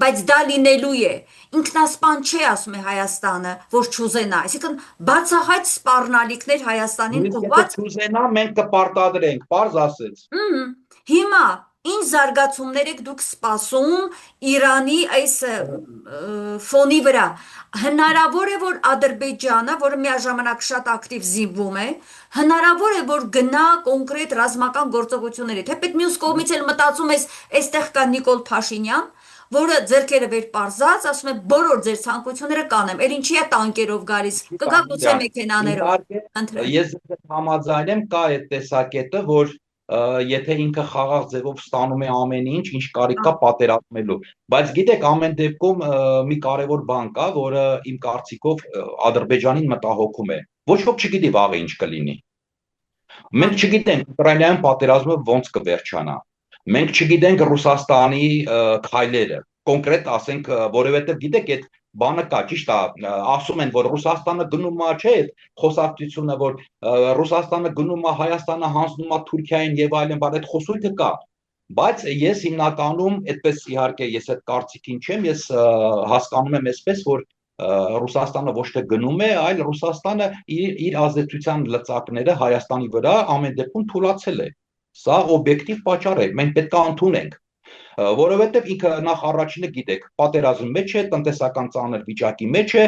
S1: բայց դա լինելու է, ինքնասպան չէ, ասում է Հայաստանը, որ չուզենա, այսինքն բացահայտ սպառնալիքներ Հայաստանին ուղղված։
S2: Չուզենա, մենք կպարտադրենք, պարզ ասեց։
S1: Հիմա ինչ զարգացումներ եք դուք սպասում Իրանի այս ֆոնի վրա։ Հնարավոր է, որ Ադրբեջանը, որը միաժամանակ շատ ակտիվ զինվում է, հնարավոր է, որ գնա կոնկրետ ռազմական գործողությունների։ Թեպետ մյուս կողմից էլ մտածում ես, այստեղ կա Նիկոլ Փաշինյան, որը ձեռքերը վեր պարզած, ասում է բոլոր ձեր ցանկությունները կանեմ, էլ ինչի է տանկերով գալիս, կգա գուցե մեքենաներով։
S2: Ես համաձայն եմ, կա այդ տեսակետը, որ եթե ինքը խաղաղ ձևով ստանում է ամեն ինչ, ինչ կարիք կա պատերազմելու, բայց գիտեք ամեն դեպքում մի կարևոր բան կա, որը իմ կարծիքով Ադրբեջանին մտահոգում է, Ոչ ոք չգիտի վաղը ինչ կլինի։
S1: Հա,
S2: Մենք չգիտենք Ուկրաինայում պատերազմը ոնց կվերջանա։ Մենք չգիտենք Ռուսաստանի քայլերը։ Կոնկրետ ասենք, որովհետև գիտեք, այդ բանը կա, ճիշտ է, ասում են, որ Ռուսաստանը գնում է, չէ, այդ խոսակցությունը, որ Ռուսաստանը գնում է, Հայաստանը հանձնում է Թուրքիային եւ այլն, բայց այդ խոսույթը կա։ Բայց ես հիմնականում, այդպես իհարկե ես այդ կարծիքին չեմ, ես հասկանում եմ այսպես, որ Ռուսաստանը ոչ թե գնում է, այլ Ռուսաստանը իր ազդեցության լծակները Հայաստանի վրա ամեն դեպքում թույլատրել է։ Սա օբյեկտիվ պատճառ է, մենք պետք է ընդունենք, որովհետև ինքը նախ առաջինը գիտեք, պատերազմի մեջ է, տնտեսական ծանր վիճակի մեջ է,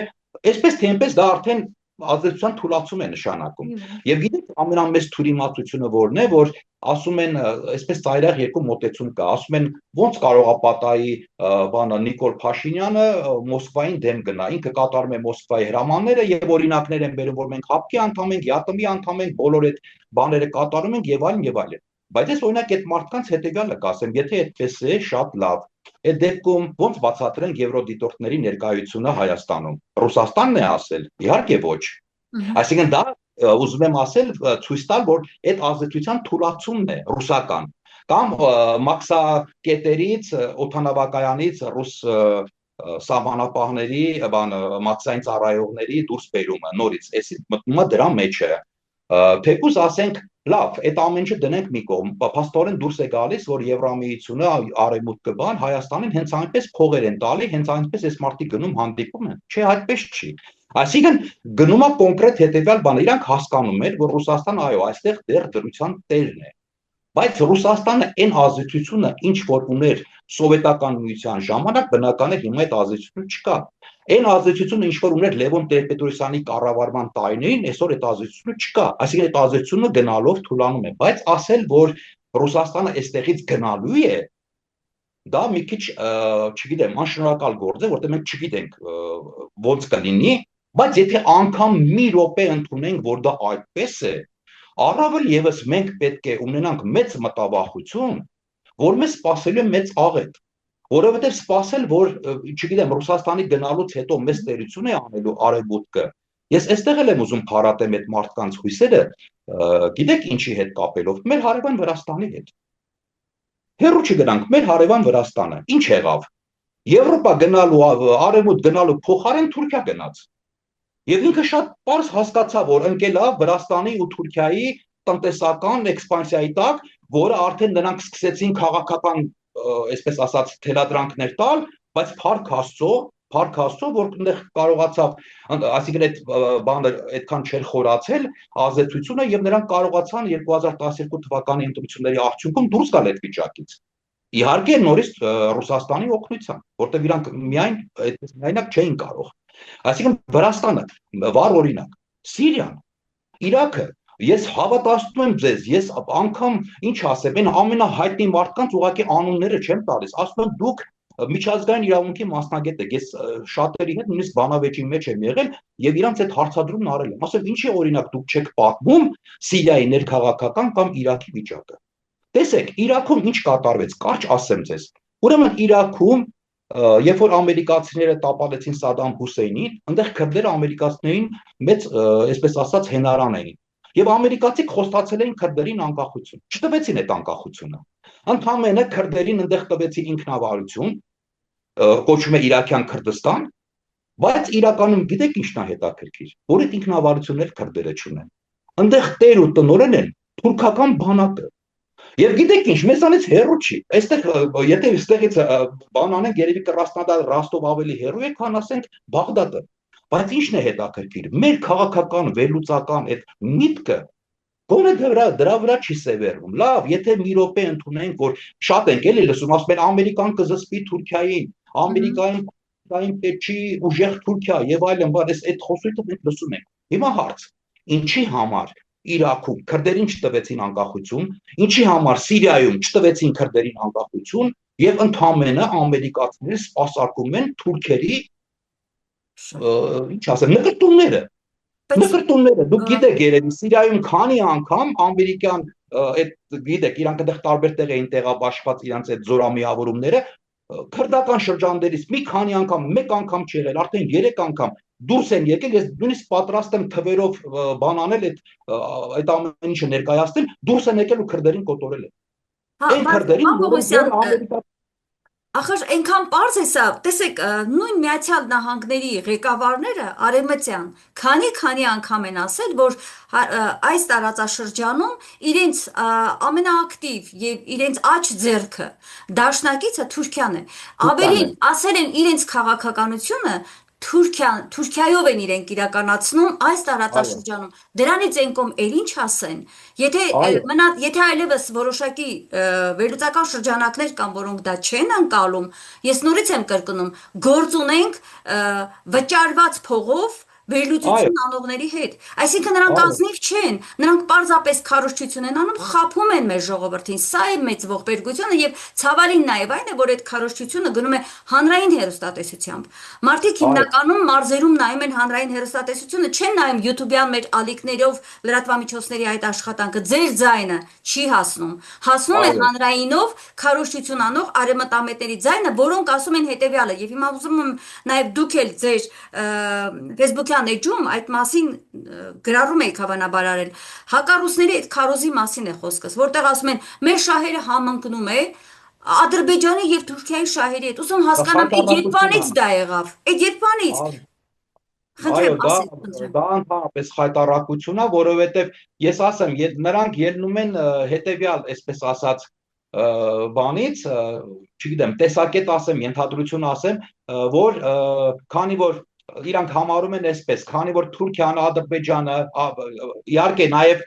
S2: այսպես թե այնպես դա արդեն ազդեցության թույլատում է նշանակում։ Եվ գիտեք, ամենամեծ թյուրիմացությունը որն է, որ ասում են, այսպես ծայրահեղ երկու մոտեցում կա, ասում են ոնց կարող է պատահի բանը Նիկոլ Փաշինյանը Մոսկվային դեմ գնա, ինքը կատարում է Մոսկվայի հրամանները եւ օրինակներ են բերում, որ մենք ՀԱՊԿ-ի անդամ ենք, ԵԱՏՄ-ի անդամ ենք, բոլոր այդ բաները կատարում ենք եւ այլն եւ այլն։ Բայց ես օրինակ այդ մարդկանց հետեւյալը կասեմ, եթե այդպես է, շատ լավ։ Այդ դեպքում ոնց բացատրենք եվրոդիտորդների ներկայությունը Հայաստանում։ Ռուսաստանն է ասել։ Իհարկե ոչ։ Այսինքն դա ուզում եմ ասել, ցույց տալ, որ այդ ազդեցության թուլացումն է ռուսական կամ մաքսակետերից, օդանավակայանից ռուս սահմանապահների, մաքսային ծառայողների դուրս բերումը նորից, էսի մտնում է դրա մեջ է։ Թեկուզ ասենք, լավ, այդ ամեն ինչը դնենք մի կողմ, փաստորեն դուրս է գալիս, որ Եվրամիությունը, Արևմուտքը բան Հայաստանին հենց այնպես փողեր են տալի, հենց այնպես այս մարդիկ գնում հանդիպում են։ Չէ, այդպես չի։ Այսինքն գնում է կոնկրետ հետևյալ բանը, իրանք հասկանում են, որ Ռուսաստանը, այո, այստեղ դեռ դրության տերն է։ Բայց Ռուսաստանը այն ազդեցությունը, ինչ որ ուներ սովետական միության ժամանակ, բնական է հիմա այդ ազդեցությունը չկա։ Այն ազդեցությունը, ինչ որ ուներ Լևոն Տեր-Պետրոսյանի կառավարման տարիներին, այսօր այդ ազդեցությունը չկա։ Այսինքն այդ ազդեցությունը գնալով թուլանում է, բայց ասել, որ Ռուսաստանը այստեղից գնալու է, դա մի քիչ, չգիտեմ, անշնորհակալ գործ է, որտեղ մենք չգիտենք ոնց կլինի, բայց եթե անգամ մի րոպե ընդունենք, որ դա այդպես է, առավել եւս մենք պետք է ունենանք մեծ մտավախություն, որ մեզ սпасելու է մեծ աղետ, որովհետև սпасել, որ, չգիտեմ, Ռուսաստանի գնալուց հետո մեծ տերություն է անելու Արևմուտքը։ Ես այստեղ էլ եմ ուզում փառատեմ այդ մարդկանց հույսերը, գիտեք ինչի հետ կապելով, մեր հարևան Վրաստանի հետ։ Հերու չգնանք, մեր հարևան Վրաստանը, ինչ եղավ։ Եվրոպա գնալու, Արևմուտք գնալու փոխարեն Թուրքիա գնաց։ Եվ ինքը շատ պարզ հասկացավ, որ ընկել է Վրաստանի ու Թուրքիայի տնտեսական էքսպանսիայի տակ, որը արդեն նրանք սկսեցին քաղաքական, այսպես ասած, թելադրանքներ տալ, բայց փառք Աստծո, որ այնտեղ կարողացավ, այսինքն այդ բանը այդքան չէր խորացել ազդեցությունը եւ նրանք կարողացան 2012 թվականի ընտրությունների արդյունքում դուրս գալ այդ վիճակից։ Իհարկե նորից Ռուսաստանի օգնությամբ, որտեղ իրանք միայն այդպես միայնակ չէին կարող։ Այսինքն Վրաստանը, վառ օրինակ, Սիրիան, Իրաքը, ես հավատացնում եմ ձեզ, ես անգամ ինչ ասեմ, այն ամենահայտնի մարդկանց ուղղակի անունները չեմ տալիս, ասում եմ դուք միջազգային իրավունքի մասնագետ եք, ես շատերի հետ նույնիսկ բանավեճի մեջ եմ եղել եւ իրանց այդ հարցադրումն արել եմ, ասեմ ինչի օրինակ դուք չեք պատմում Սիրիայի ներքաղաքական կամ Իրաքի վիճակը։ Տեսեք, Իրաքում ինչ կատարվեց, կարճ ասեմ ձեզ։ Ուրեմն Իրաքում երբ որ ամերիկացիները տապալեցին Սադամ Հուսեյնին, այնտեղ քրդերը ամերիկացիներին մեծ, այսպես ասած, հենարան էին։ Եվ ամերիկացիք խոստացել էին քրդերին անկախություն։ Չտվեցին այդ անկախությունը։ Ընդհանրապես քրդերին այնտեղ տվեցին ինքնավարություն, կոչվում է Իրաքյան Քրդստան, բայց իրականում գիտեք ինչն է հետաքրքիր, որ այդ ինքնավարություններ քրդերը չունեն։ Այնտեղ տեր ու տնօրեն են թուրքական բանակը։ Եվ գիտեք ինչ, մեզանից հեռու չի։ Այստեղ եթե այստեղից բան անենք, երևի Կրասնոդար, Ռոստով ավելի հեռու է, քան ասենք Բաղդադը։ Բայց ինչն է հետաքրքիր, մեր քաղաքական վերլուծական այդ միտքը գոնե դրա վրա չի սևեռում։ Լավ, եթե մի րոպե ընդունենք, որ շատ ենք էլի լսում, ասում են Ամերիկան կզսպի Թուրքիային, Ամերիկային պետք չի ուժեղ Թուրքիա եւ այլն, բայց այդ խոսույթը մենք լսում ենք։ Հիմա հարց. ինչի համար Իրաքում քրդերին չտվեցին անկախություն, ինչի համար Սիրիայում չտվեցին քրդերին անկախություն եւ ընդհանրապես ամերիկացիները սպասարկում են թուրքերի ինչ ասեմ, նկրտումները, դուք գիտեք երևի Սիրիայում քանի անգամ ամերիկյան այդ գիտեք, իրանք այդտեղ տարբեր տեղ էին տեղաբաշխված իրանք այդ զորամիավորումները քրդական շրջաններից մի քանի անգամ, մեկ անգամ չի եղել, արդեն 3 անգամ դուրս են եկել, ես նույնիսկ պատրաստ եմ թվերով բան անել, այդ ամեն ինչը ներկայացնել, դուրս են եկել ու քրդերին կոտորել են։
S1: Հա,
S2: Այն
S1: բայց
S2: քրդերին,
S1: պարոն
S2: որ
S1: Պողոսյան,
S2: Ամերիկա
S1: ախր այնքան պարզ է սա, տեսեք, նույն Միացյալ Նահանգների ղեկավարները արևմտյան քանի անգամ են ասել, որ այս տարածաշրջանում իրենց ամենաակտիվ եւ իրենց աջ ձեռքը դաշնակիցը Թուրքիան է։
S2: Թուրքիան է։
S1: Ավելին, ասել են իրենց քաղաքականությունը Թուրքիայով են իրենք իրականացնում այս
S2: Այո,
S1: տարածաշրջանում։ Դրանից են կողմ էլ ինչ ասեն։ Եթե
S2: այո,
S1: եթե այլևս որոշակի վերլուծական շրջանակներ կան, որոնք դա չեն անցալում, ես նորից եմ կրկնում, գործ ունենք վճարված փողով
S2: այո,
S1: վերլուծություն անողների հետ։ Այսինքն նրանք
S2: այո,
S1: ազնիվ չեն, նրանք պարզապես քարոզչություն են անում, խափում են մեր ժողովրդին։ Սա է մեծ ողբերգությունը եւ ցավալին նաեւ այն է, որ այդ քարոզչությունը գնում է հանրային հեռուստատեսությամբ։ Մարդիկ
S2: այո,
S1: հիմնականում մարզերում նայում են հանրային հեռուստատեսությունը, չեն նայում YouTube-յան մեր ալիքներով լրատվամիջոցների այդ աշխատանքը։ Ձեր ձայնը չի հասնում։ Հասնում է
S2: այո,
S1: հանրայինով քարոզչություն անող արևմտամետների ձայնը, որոնք ասում են հետեւյալը, եւ հիմա ուզում եմ նաեւ դուք էլ ձեր Facebook-յան էջում այդ մասին գրառում եք հավանաբար արել։ Հակառուսների այդ քարոզի մասին է խոսքս, որտեղ ասում են մեր շահերը համընկնում է Ադրբեջանի եւ Թուրքիայի շահերի հետ։ Ուզում հասկանամ, այդ
S2: խայտառակություն
S1: երբանից դա եղավ։ Այդ երբանից։
S2: է։ Այո,
S1: Խնդրեմ, ասեք, խնդրեմ։
S2: դա ընդհանրապես խայտառակություն է, որովհետև ես ասեմ, նրանք ելնում են հետևյալ, այսպես ասած, բանից, չգիտեմ, տեսակետ ասեմ, ենթադրություն ասեմ, որ քանի որ իրանք համարում են այսպես, քանի որ Թուրքիան, Ադրբեջանը, իհարկե նաև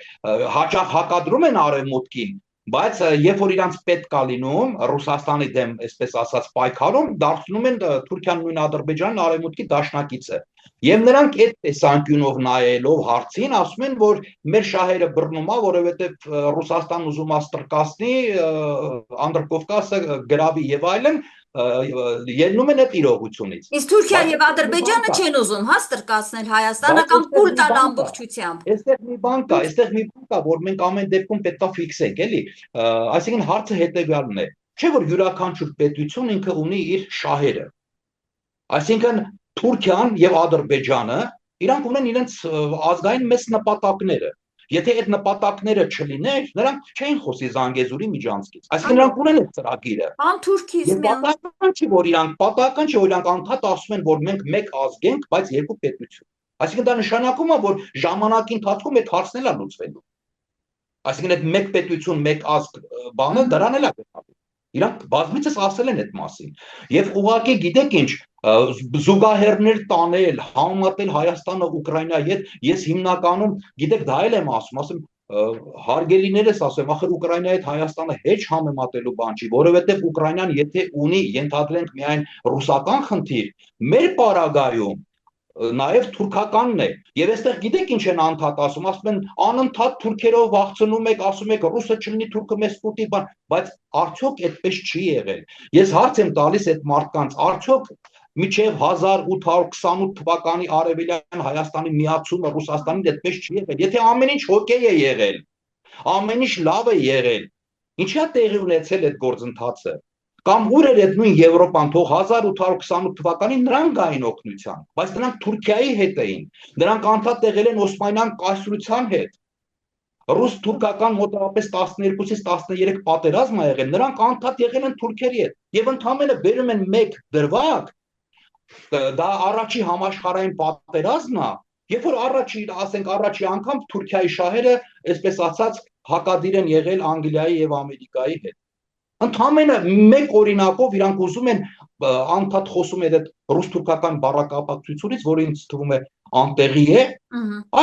S2: հաճախ հակադրում են արևմուտքին, բայց երբ որ իրանք պետք է լինում Ռուսաստանի դեմ, այսպես ասած, պայքարում, դարձնում են Թուրքիան, նույն Ադրբեջանն արևմուտքի դաշնակիցը։ Եվ նրանք այդ տեսանկյունով նայելով հարցին ասում են, որ մեր շահերը բռնում է, որովհետև Ռուսաստանն ուզում է ստրկացնի, Անդրկովկասը գրավի եւ այլն, ելնում են այդ իրողությունից։
S1: Իսկ Թուրքիան
S2: Բայց
S1: եւ Ադրբեջանը չեն ուզում, հա, ստրկացնել Հայաստանը
S2: բայց
S1: կամ
S2: այստեղ
S1: կուլ
S2: մի
S1: տալ
S2: բան կա։
S1: ամբողջությամբ։
S2: Այստեղ մի բան կա, որ մենք ամեն դեպքում պետք է ֆիքսենք, էլի։ Այսինքն հարցը հետեւյալն է. չէ՞ որ յուրաքանչյուր պետություն ինքը ունի իր շահերը։ Այսինքն Թուրքիան եւ Ադրբեջանը իրանք ունեն իրենց ազգային մեծ նպատակները։ Եթե այդ նպատակները չլիներ, նրանք չէին խոսի Զանգեզուրի միջանցքից։ Այսինքն
S1: Այո,
S2: նրանք ունեն այդ ծրագիրը։ Եվ
S1: պան-թուրքիզմյան։
S2: պատահական չի, որ իրանք անդադ ասում են, որ մենք մեկ ազգ ենք, բայց երկու պետություն։ Այսինքն դա նշանակում է, որ ժամանակի ընթացքում այդ հարցն էլ է լուծվելու։ Այսինքն այդ մեկ պետություն, մեկ ազգ բանը դրան էլ է գտնվում։ Իրանք բազմիցս ասել են այդ մասին։ Եվ ուղղակի գիտեք ինչ, զուգահեռներ տանել, համատել Հայաստանը Ուկրաինայի հետ, ես հիմնականում, գիտեք, դա էլ եմ ասում, հարգելիներս ասեմ, ախր Ուկրաինայի հետ Հայաստանը հեչ համեմատելու բան չի, որովհետև Ուկրաինան եթե ունի, ենթադրենք միայն ռուսական խնդիր, մեր պարագայում նաև թուրքականն է։ Եվ այստեղ գիտեք ինչ են անդադ ասում են անընդհատ թուրքերով վախցնում եք, ասում եք ռուսը չլինի, թուրքը մեզ կուտի, բայց արդյոք այդպես չի եղել։ Ես հարց եմ տալիս այդ մարդկանց, արդյոք մինչև 1828 թվականի արևելյան Հայաստանի միացումը Ռուսաստանին այդպես չի եղել։ Եթե ամեն ինչ հոկեյ է եղել, ամեն ինչ լավ է եղել, ինչի՞ է տեղի ունեցել այդ գործընթացը։ Կամ ուր էր այդ նույն Եվրոպան, թող 1828 թվականին նրանք գային օգնության, բայց նրանք Թուրքիայի հետ էին, նրանք անդադ եղել են Օսմանյան կայսրության հետ։ Ռուս-թուրքական մոտավորապես 12-ից 13 պատերազմ ա եղել, նրանք անդադ եղել են թուրքերի հետ եւ ընդհանրապես բերում են մեկ դրվագ, դա առաջի համաշխարհային պատերազմն է, երբ որ առաջի անգամ Թուրքիայի շահերը, այսպես ասած, հակադիր են եղել Անգլիայի եւ Ամերիկայի հետ։ Ընդհանրապես մեկ օրինակով իրանք ուզում են անդադ խոսում են այդ ռուս-թուրքական բառակապակցությունից, որը ինձ թվում է անտեղի է։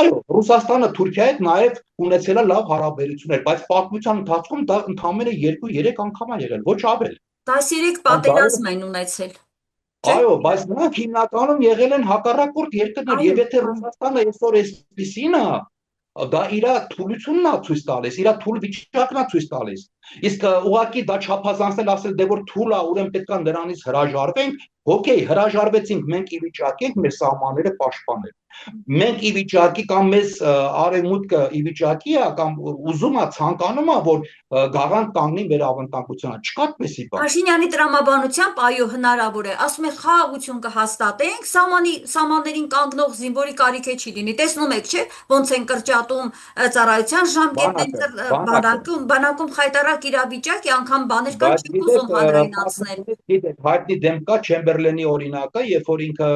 S2: Այո, Ռուսաստանը Թուրքիայի հետ նաև ունեցել է լավ հարաբերություններ, բայց պատմության ընթացքում դա ընդհանրապես 2-3 անգամ է եղել, ոչ ավել։
S1: 13 պատերազմ են ունեցել, չէ՞։
S2: Այո, բայց նրանք հիմնականում եղել են հակառակորդ երկրներ,
S1: Այո,
S2: եւ եթե Ռուսաստանը այսօր այսպեսին է, դա իր թուլությունն է ցույց տալիս, իր թուլ վիճակն է ցույց տալիս։ Իսկ ուղղակի դա չափազանցնել ասել, դե որ թուլ է, ուրեմն պետք է նրանից հրաժարվենք, Okay, հրաժարվեցինք մենք ի վիճակի ենք մեր սահմանները պաշտպանել։ Մենք ի վիճակի կամ մեզ արևմուտքը ի վիճակի է կամ ուզում է ցանկանում է որ գաղանք կանգնի մեր ավանդակությանը։ Չկա այդպեսի բան։
S1: Փաշինյանի տրամաբանությամբ այո հնարավոր է, ասում է խաղաղություն կհաստատենք, սահմաններին կանգնող զինվորի կարիք չի լինի։ Տեսնում եք, չէ՞, ոնց են կրճատում ծառայության
S2: Բանակը,
S1: ժամկետներ,
S2: բանակը։
S1: բանակում խայտարակ իրավիճակ է, անգամ բաներ կան
S2: Բայց
S1: չեք
S2: գիտեք,
S1: ուզում հանրայնացնել։
S2: գիտեք, հայտնի դեմ կա Չեմբերլենի օրինակը, երբ որ ինքը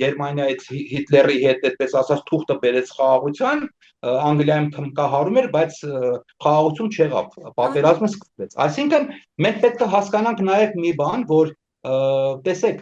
S2: Գերմանիայից Հիտլերի հետ այդպես ասած թուղթը բերեց խաղաղության, Անգլիայում թմկահարում էր, բայց խաղաղություն չեղավ, պատերազմը սկսվեց։ Այսինքն մենք պետք է հասկանանք նաև մի բան, որ տեսեք,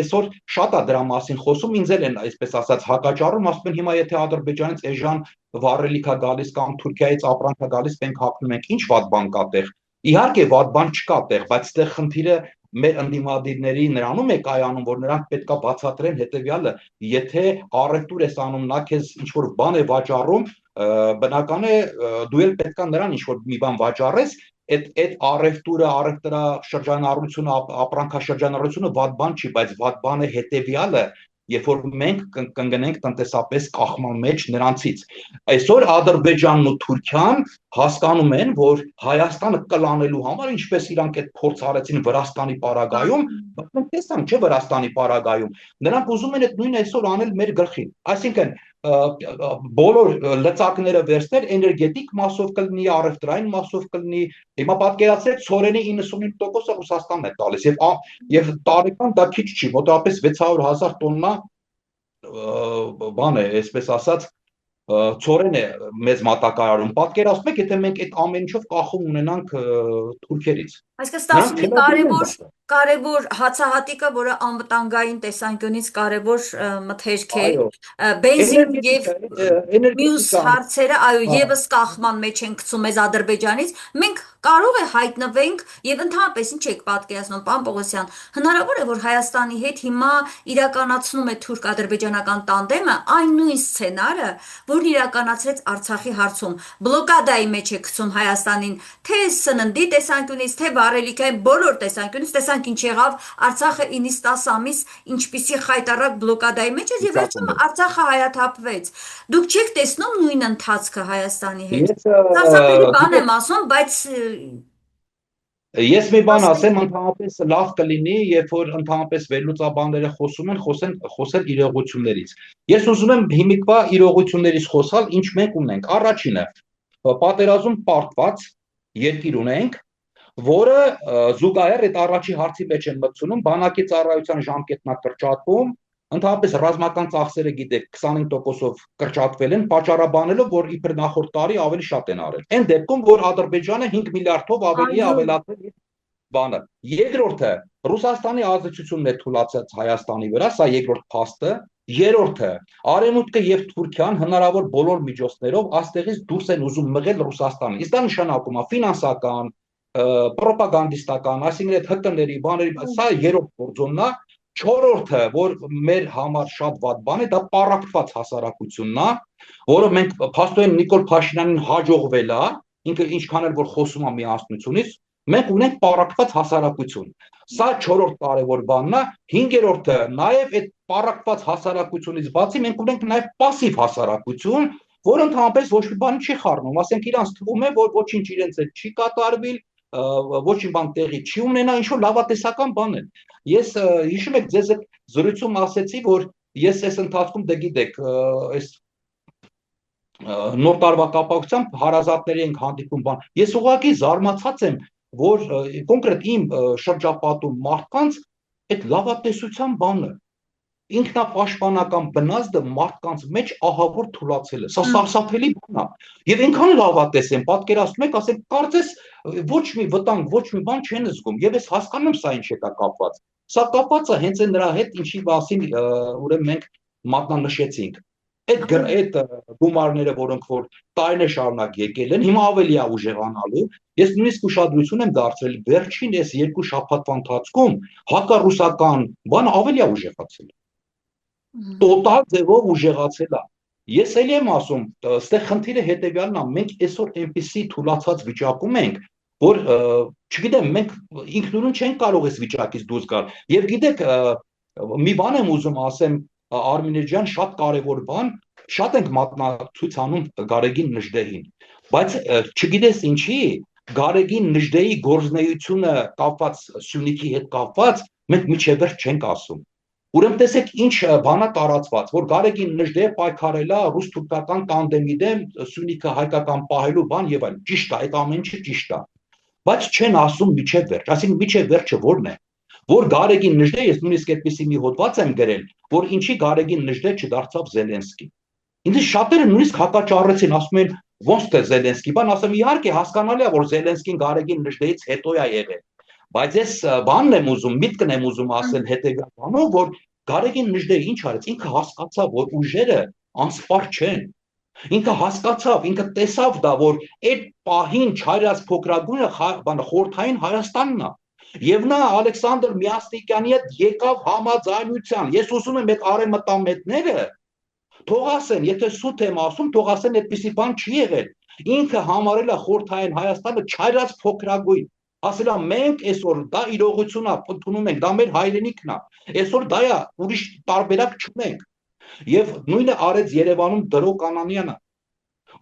S2: այսօր շատ է դրա մասին խոսում, ինձ էլ են այսպես ասած հակաճառում, ասում են հիմա եթե Ադրբեջանից էժան վառելիք է գալիս կամ Թուրքիայից ապրանք է գալիս, մենք հապնում ենք, ինչ վատ բան կա տեղ։ Իհարկե վատ բան չկա տեղ, բայց այդտեղ խնդիրը մեր ընդդիմադիրների նրանում է կայանում, որ նրանք պետքա բացատրեն հետեւյալը, եթե առևտուր ես անում, նա քեզ ինչ որ բան է վաճառում, բնական է դու էլ պետքա նրան ինչ որ մի բան վաճառես, այդ առևտուրը, առևտրաշրջանառությունը, ապրանքաշրջանառությունը վատ բան չի, բայց վատ բան է հետեւյալը, երբ որ մենք կընկնենք տնտեսապես կախման մեջ նրանցից։ Այսօր Ադրբեջանն ու Թուրքիան հասկանում են, որ Հայաստանը կլանելու համար, ինչպես իրանք այդ փորձ արեցին Վրաստանի պարագայում, բայց մենք տեսանք, չէ, Վրաստանի պարագայում, նրանք ուզում են այդ նույնը այսօր անել մեր գլխին։ Այսինքն բոլոր լծակները վերցնել, էներգետիկ մասով կլինի, առևտրային մասով կլինի։ Հիմա պատկերացրեք, ցորենի 99%-ը Ռուսաստանն է տալիս եւ տարեկան դա քիչ չի, մոտավորապես 600,000 տոննա բան է, այսպես ասած ցորեն է մեզ մատակարարում։ Պատկերացնում եք, եթե մենք այդ ամեն ինչով կախում ունենանք թուրքերից։
S1: Այսինքն
S2: Նրանք
S1: ստացվում է
S2: թելադրում են դա։
S1: կարևոր հացահատիկը, որը անվտանգային տեսանկյունից կարևոր մթերք է,
S2: Այո,
S1: բենզին եւ
S2: էներգետիկա,
S1: մյուս
S2: էներգետիկան,
S1: հարցերը, այո,
S2: հա,
S1: եւս կախման մեջ են գցում մեզ Ադրբեջանից, մենք կարող է հայտնվենք եւ ընդհանրապես ինչ եք պատկերացնում, պարոն Պողոսյան, հնարավոր է որ Հայաստանի հետ հիմա իրականացնում է թուրք-ադրբեջանական տանդեմը այն նույն սցենարը, որն իրականացրեց Արցախի հարցում, բլոկադայի մեջ է գցում Հայաստանին, թե սննդի տեսանկյունից, թե վառելիքային բոլոր տեսանկյունից, տեսանք ինչ եղավ Արցախը 9-10 ամիս ինչպիսի խայտարակ բլոկադայի մեջ էր եւ վերջում
S2: վիճակում է։
S1: Արցախը հայաթափվեց։ Դուք չեք տեսնում նույն ընթացքը Հայաստանի հետ։
S2: Ես
S1: Սարսափելի բան
S2: գիտեք,
S1: եմ ասում, բայց
S2: ես մի բան
S1: ասենք
S2: ասեմ, ընդհանրապես լավ կլինի, երբ որ ընդհանրապես վերլուծաբանները խոսում են, խոսել իրողություններից։ Ես ուզում եմ հիմիկվա իրողություններից խոսալ, ինչ մենք ունենք։ Առաջինը, պատերազմ պարտված երկիր ունենք, որը զուգահեռ այդ առաջի հարցի մեջ են մտցնում, բանակի ծառայության ժամկետն է կրճատվում, ընդհանրապես ռազմական ծախսերը գիտեք 25%-ով կրճատվել են, պատճառաբանելով, որ իբր նախորդ տարի ավելի շատ են արել։ Այն դեպքում, որ Ադրբեջանը 5 միլիարդով ավելի է
S1: այո,
S2: ավելացել իր բանը։ Երկրորդը, Ռուսաստանի ազդեցությունն է թուլացած Հայաստանի վրա, սա երկրորդ փաստը։ Երրորդը, Արևմուտքը եւ Թուրքիան հնարավոր բոլոր միջոցներով աստեղից դուրս են ուզում մղել Ռուսաստանին։ Իսկ դա նշանակում է ֆինանսական, պրոպագանդիստական, այսինքն այդ ՀԿ-ների, բաների, սա երրորդ գործոնն է։ Չորրորդը, որ մեր համար շատ վատ բան է, դա պառակտված հասարակությունն է, որը մենք փաստորեն Նիկոլ Փաշինյանին հաջողվել է, ինքը ինչքան էլ որ խոսում է միասնությունից, մենք ունենք պառակտված հասարակություն։ Սա չորրորդ կարևոր բանն է, հինգերորդը, նաև այդ պառակտված հասարակությունից բացի մենք ունենք նաև пассив հասարակություն, որը ընդհանրապես ոչ մի բան չի խառնում, ասենք իրանց թվում է, որ ոչինչ իրենց հետ չի կատարվի, ոչ մի բան տեղի չի ունենա, ինչ որ լավատեսական բան է։ Ես հիշում եք ձեզ այդ զրույցում ասեցի, որ ես այս ընթացքում դե գիտեք, այս նոր տարվա կապակցությամբ հարազատների ենք հանդիպում բան։ Ես ուղղակի զարմացած եմ, որ կոնկրետ իմ շրջապատում մարդկանց այդ լավատեսության բանը ինքնապաշտպանական բնազդը մարդկանց մեջ ահավոր թուլացել է։ Սա սարսափելի բան է։ Եվ այնքան լավատես են, պատկերացնում եք, ասենք, կարծես ոչ մի վտանգ, ոչ մի բան չեն զգում։ Եվ ես հասկանում եմ սա ինչ է կապված։ Սա կապված է հենց այն նրա հետ, ինչի մասին ուրեմն մենք մատնանշեցինք։ Այդ գումարները, որոնք որ տարիներ շարունակ եկել են, հիմա ավելի է ուժեղանալու։ Ես նույնիսկ ուշադրություն եմ դարձրել վերջին այս երկու շաբաթվա ընթացքում հակառուսական բանը ավելի է ուժեղացել։ Տոտալ ձևով ուժեղացել է։ Ես էլի եմ ասում, այստեղ խնդիրը հետևյալն է, մենք այսօր այնպեսի թուլացած վիճակում ենք, որ չգիտեմ, մենք ինքնուրույն չենք կարող այս վիճակից դուրս գալ։ Եվ գիտեք, մի բան եմ ուզում ասեմ, Արմինե ջան, շատ կարևոր բան, շատ ենք մատնացույց անում Գարեգին Նժդեհին, բայց չգիտես ինչի, Գարեգին Նժդեհի գործնեությունը կապված Սյունիքի հետ կապված, մենք միջև վերջ չենք ասում։ Ուրեմն տեսեք ինչ բանա տարածված, որ Գարեգին Նժդեհը պայքարել է ռուս-թուրքական տանդեմի դեմ, Սյունիքը հայկական պահելու բան եւ այլն։ Ճիշտ է, այդ ամեն ինչը ճիշտ է։ Բայց չեն ասում միջև վերջ, այսինքն միջև վերջը ո՞րն է։ Որ Գարեգին Նժդեհը, ես նույնիսկ այդպիսի մի հոդված եմ գրել, որ ինչի Գարեգին Նժդեհը չդարձավ Զելենսկի։ Ինձ շատերը նույնիսկ հակաճառեցին, ասում են ոնց թե Զելենսկի, բան ասեմ իհարկե հասկանալի է, որ Զելենսկին Գարեգին Նժդեհից հետո է եղել։ Բայց ես բանն եմ ուզում, միտքն եմ ուզում ասել հետեւյալ բանով, որ Գարեգին Նժդեհը ինչ արեց, ինքը հասկացավ, որ ուժերը անսպար չեն։ Ինքը հասկացավ, ինքը տեսավ դա, որ այդ պահին չայրած փոքրագույնը խորթային Հայաստանն է։ Եվ նա Ալեքսանդր Միասնիկյանի հետ եկավ համաձայնության։ Ես ուզում եմ այդ արևմտամետները թող ասեն, եթե սուտ եմ ասում, թող ասեն այդպիսի բան չի եղել։ Ինքը համարել է խորթային Հայաստանը չայրած փոքրագույն։ Ասել է մենք այսօր դա իրողություն է, ընդունում ենք, դա մեր հայրենիքն է։ Այսօր դա է, ուրիշ տարբերակ չունենք։ Եվ նույնը արեց Երևանում Դրոկ Անանյանը,